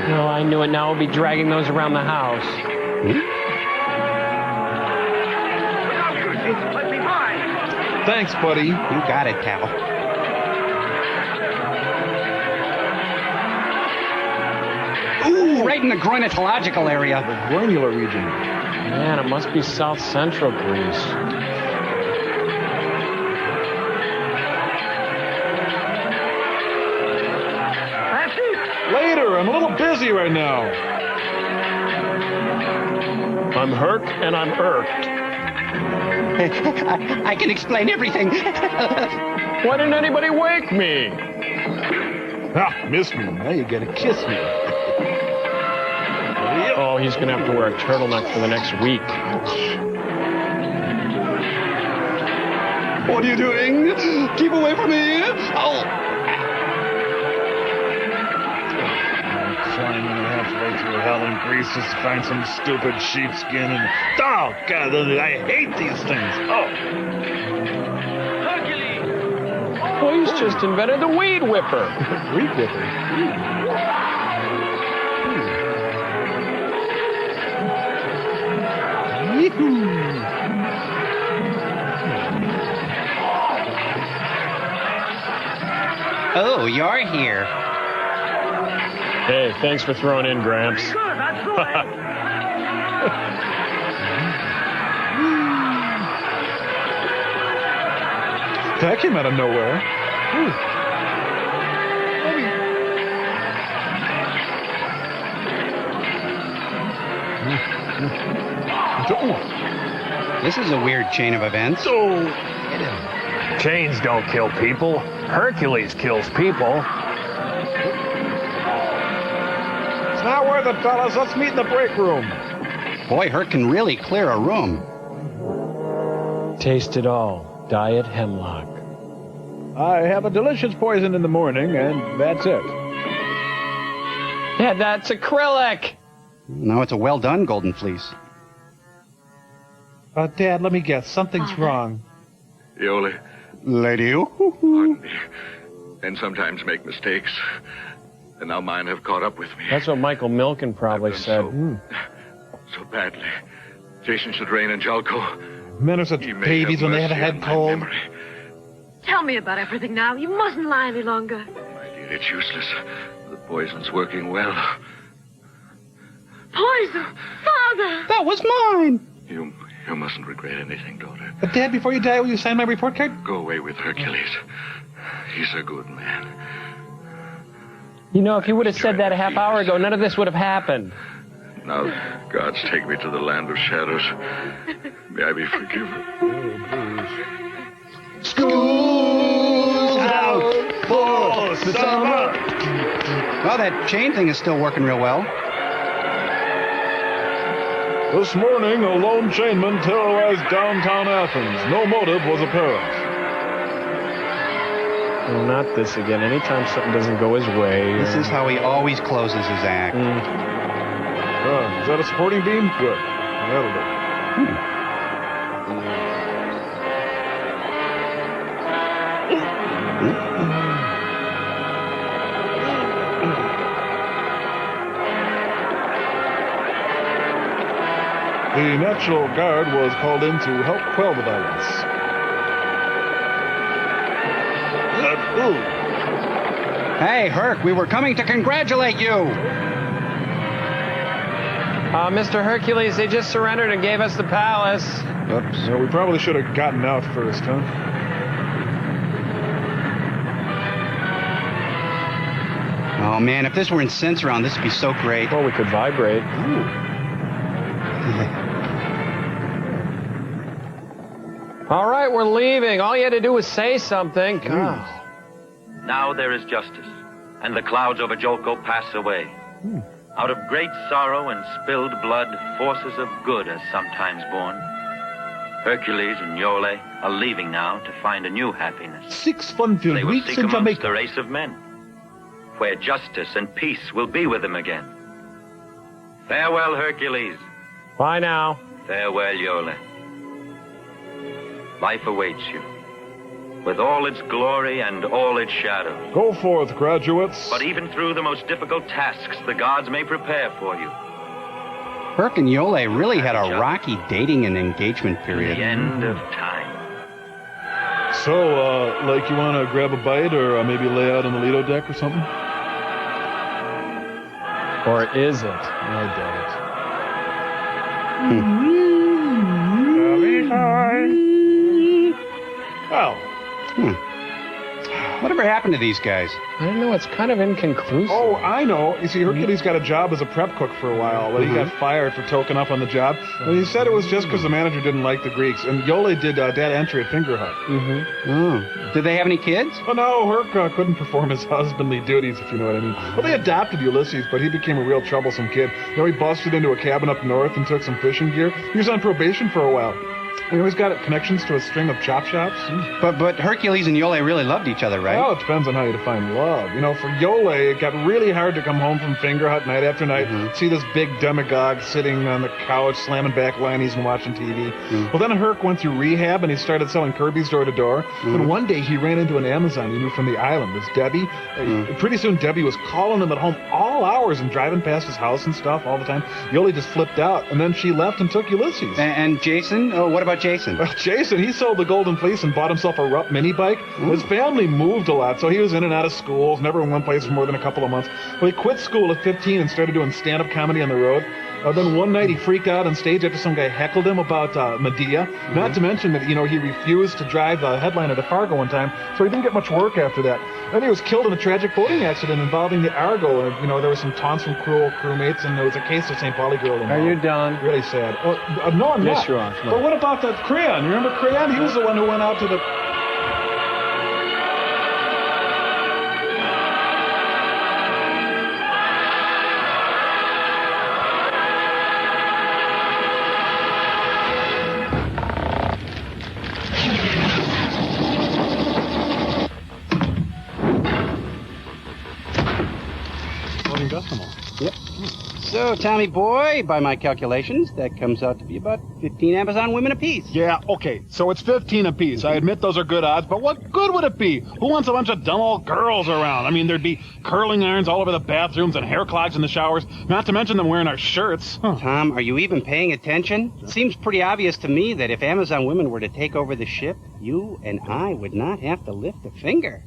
No, I knew it. Now we'll be dragging those around the house. Thanks, buddy. You got it, Cal. Ooh, right in the groinatological area. The groinular region. Man, it must be South Central Greece. Later, I'm a little busy right now. I'm Herc and I'm irked. I can explain everything. Why didn't anybody wake me? Ah, missed me. Now you gotta kiss me. Oh, he's gonna have to wear a turtleneck for the next week. What are you doing? Keep away from me. Oh. Climbing halfway through hell in Greece just to find some stupid sheepskin and... Oh, God, I hate these things. Oh. Well, he's just invented the weed whipper. Weed whipper? Oh, you're here. Hey, thanks for throwing in, Gramps. That came out of nowhere. This is a weird chain of events. Chains don't kill people. Hercules kills people. It's not worth it, fellas. Let's meet in the break room. Boy, Herc can really clear a room. Taste it all. Diet hemlock. I have a delicious poison in the morning, and that's it. Yeah, that's acrylic. No, it's a well done golden fleece. Dad, let me guess. Something's wrong. Yoli, Lady. pardon me. And sometimes make mistakes. And now mine have caught up with me. That's what Michael Milken probably said. So badly. Jason should reign in Jalco. Men are such babies when they have a head cold. Tell me about everything now. You mustn't lie any longer. My dear, it's useless. The poison's working well. Poison! Father! That was mine! You mustn't regret anything, daughter. But, Dad, before you die, will you sign my report card? Go away with Hercules. He's a good man. You know, if he would have said that a half hour ago, none of this would have happened. Now, gods take me to the land of shadows. May I be forgiven. School's out for summer. Well, that chain thing is still working real well. This morning, a lone chainman terrorized downtown Athens. No motive was apparent. Well, not this again. Anytime something doesn't go his way. This is how he always closes his act. Is that a supporting beam? Good. That'll do. The National Guard was called in to help quell the violence. Hey, Herc, we were coming to congratulate you. Mr. Hercules, they just surrendered and gave us the palace. Oops. So we probably should have gotten out first, huh? Oh, man, if this were in Sensoron, this would be so great. Well, we could vibrate. All right, we're leaving. All you had to do was say something. God. Now there is justice, and the clouds over Jolko pass away. Out of great sorrow and spilled blood, forces of good are sometimes born. Hercules and Iole are leaving now to find a new happiness. 6 fun-filled They will weeks seek in amongst Jamaica. the race of men, where justice and peace will be with them again. Farewell, Hercules. Bye now. Farewell, Iole. Life awaits you, with all its glory and all its shadows. Go forth, graduates. But even through the most difficult tasks the gods may prepare for you, Herc and Iole really had a rocky dating and engagement period. the end of time. So, like, you want to grab a bite or maybe lay out on the Lido deck or something? Or is it? I doubt it. Well. Whatever happened to these guys? I don't know. It's kind of inconclusive. Oh, I know. You see, Hercules got a job as a prep cook for a while, but he got fired for toking up on the job. And he said it was just because the manager didn't like the Greeks. And Iole did data entry at Finger Hut. Did they have any kids? Oh, no, Herc couldn't perform his husbandly duties, if you know what I mean. Well, they adopted Ulysses, but he became a real troublesome kid. You know, he busted into a cabin up north and took some fishing gear. He was on probation for a while. You know, he's got connections to a string of chop shops. But Hercules and Iole really loved each other, right? Well, it depends on how you define love. You know, for Iole, it got really hard to come home from Finger Hut night after night, see this big demagogue sitting on the couch, slamming back Lannies and watching TV. Well, then Herc went through rehab, and he started selling Kirby's door to door. And one day, he ran into an Amazon he knew from the island. It was Debbie. Pretty soon, Debbie was calling him at home all hours and driving past his house and stuff all the time. Iole just flipped out, and then she left and took Ulysses. And Jason? Oh, what about Jason? Well, Jason, he sold the Golden Fleece and bought himself a Rupp mini bike. His family moved a lot, so he was in and out of schools, never in one place for more than a couple of months. Well, he quit school at 15 and started doing stand-up comedy on the road. Then one night he freaked out on stage after some guy heckled him about Medea. Not to mention that, you know, he refused to drive the headliner to Fargo one time, so he didn't get much work after that. Then he was killed in a tragic boating accident involving the Argo. And, you know, there were some taunts from cruel crewmates, and there was a case of St. Pauli girl involved. Are you done? Really sad. No, I'm not. Yes, you are. But what about that Crayon? You remember Crayon? He was the one who went out to the... Decimal. Yep. So, Tommy boy, by my calculations, that comes out to be about 15 Amazon women apiece. Yeah, okay, so it's 15 apiece. I admit those are good odds, but what good would it be? Who wants a bunch of dumb old girls around? I mean, there'd be curling irons all over the bathrooms and hair clogs in the showers, not to mention them wearing our shirts. Tom, are you even paying attention? It seems pretty obvious to me that if Amazon women were to take over the ship, you and I would not have to lift a finger.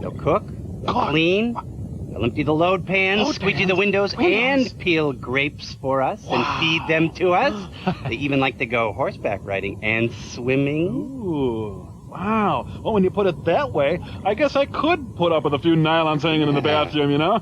They'll cook, they'll clean, they'll empty the load pans, squeegee the windows, and peel grapes for us and feed them to us. They even like to go horseback riding and swimming. Ooh, wow. Well, when you put it that way, I guess I could put up with a few nylons hanging in the bathroom, you know?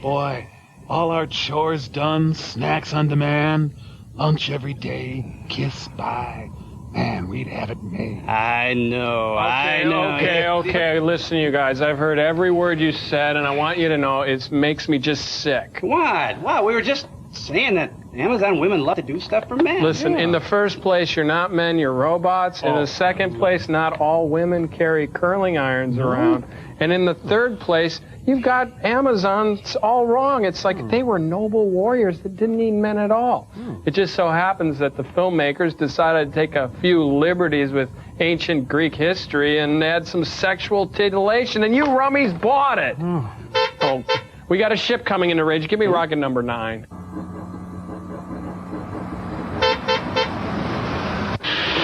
Boy, all our chores done, snacks on demand, lunch every day, kiss by. Man, we'd have it made. I know, I know. Okay. Listen, you guys. I've heard every word you said, and I want you to know it makes me just sick. What? Wow, we were just saying that Amazon women love to do stuff for men. Listen, in the first place, you're not men, you're robots. In the second place, not all women carry curling irons around. And in the third place, you've got Amazons all wrong. It's like they were noble warriors that didn't need men at all. It just so happens that the filmmakers decided to take a few liberties with ancient Greek history and add some sexual titillation, and you rummies bought it. Oh, we got a ship coming into range. Give me rocket number 9.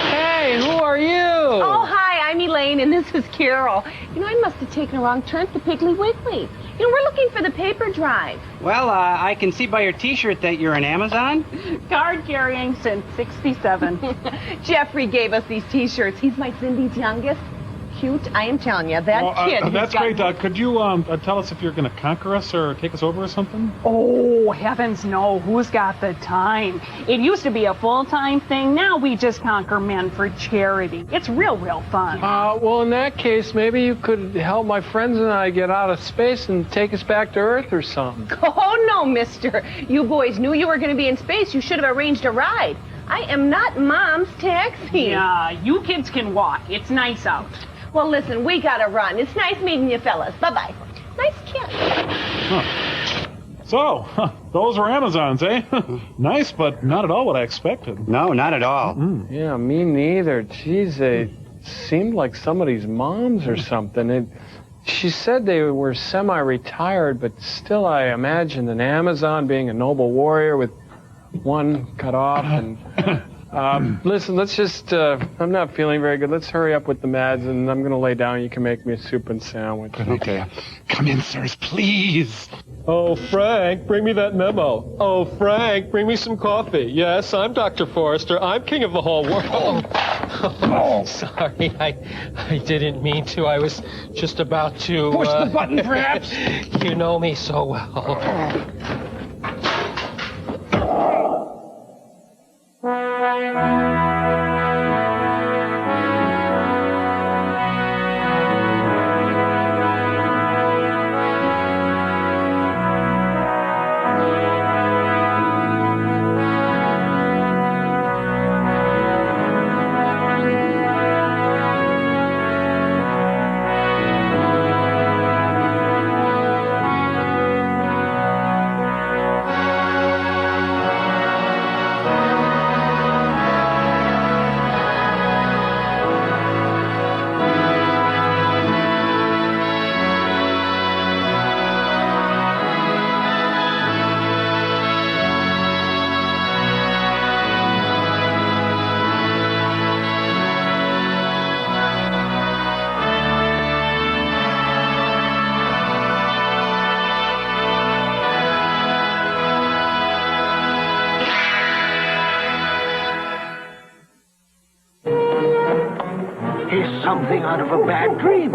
Hey, who are you? Oh, hi, I'm Elaine, and this is Carol. You know, I must have taken a wrong turn to Piggly Wiggly. You know, we're looking for the paper drive. Well, I can see by your T-shirt that you're an Amazon. Card carrying since '67. Jeffrey gave us these T-shirts. He's my Cindy's youngest. cute. I am telling you, that kid. has That's got- great. Could you tell us if you're going to conquer us or take us over or something? Oh, heavens no. Who's got the time? It used to be a full-time thing. Now we just conquer men for charity. It's real fun. Well, in that case, maybe you could help my friends and I get out of space and take us back to Earth or something. Oh, no, mister. You boys knew you were going to be in space. You should have arranged a ride. I am not Mom's taxi. Yeah, you kids can walk. It's nice out. Well, listen, we got to run. It's nice meeting you fellas. Bye-bye. Nice kiss. So, those were Amazons, eh? Nice, but not at all what I expected. No, not at all. Yeah, me neither. Geez, they seemed like somebody's moms or something. She said they were semi-retired, but still I imagined an Amazon being a noble warrior with one cut off. And listen, let's just, I'm not feeling very good. Let's hurry up with the meds, and I'm going to lay down. You can make me a soup and sandwich. Okay. Come in, sirs, please. Oh, Frank, bring me that memo. Oh, Frank, bring me some coffee. Yes, I'm Dr. Forrester. I'm king of the whole world. Oh, sorry, I didn't mean to. I was just about to... Push the button, perhaps? You know me so well. He's something out of a bad dream.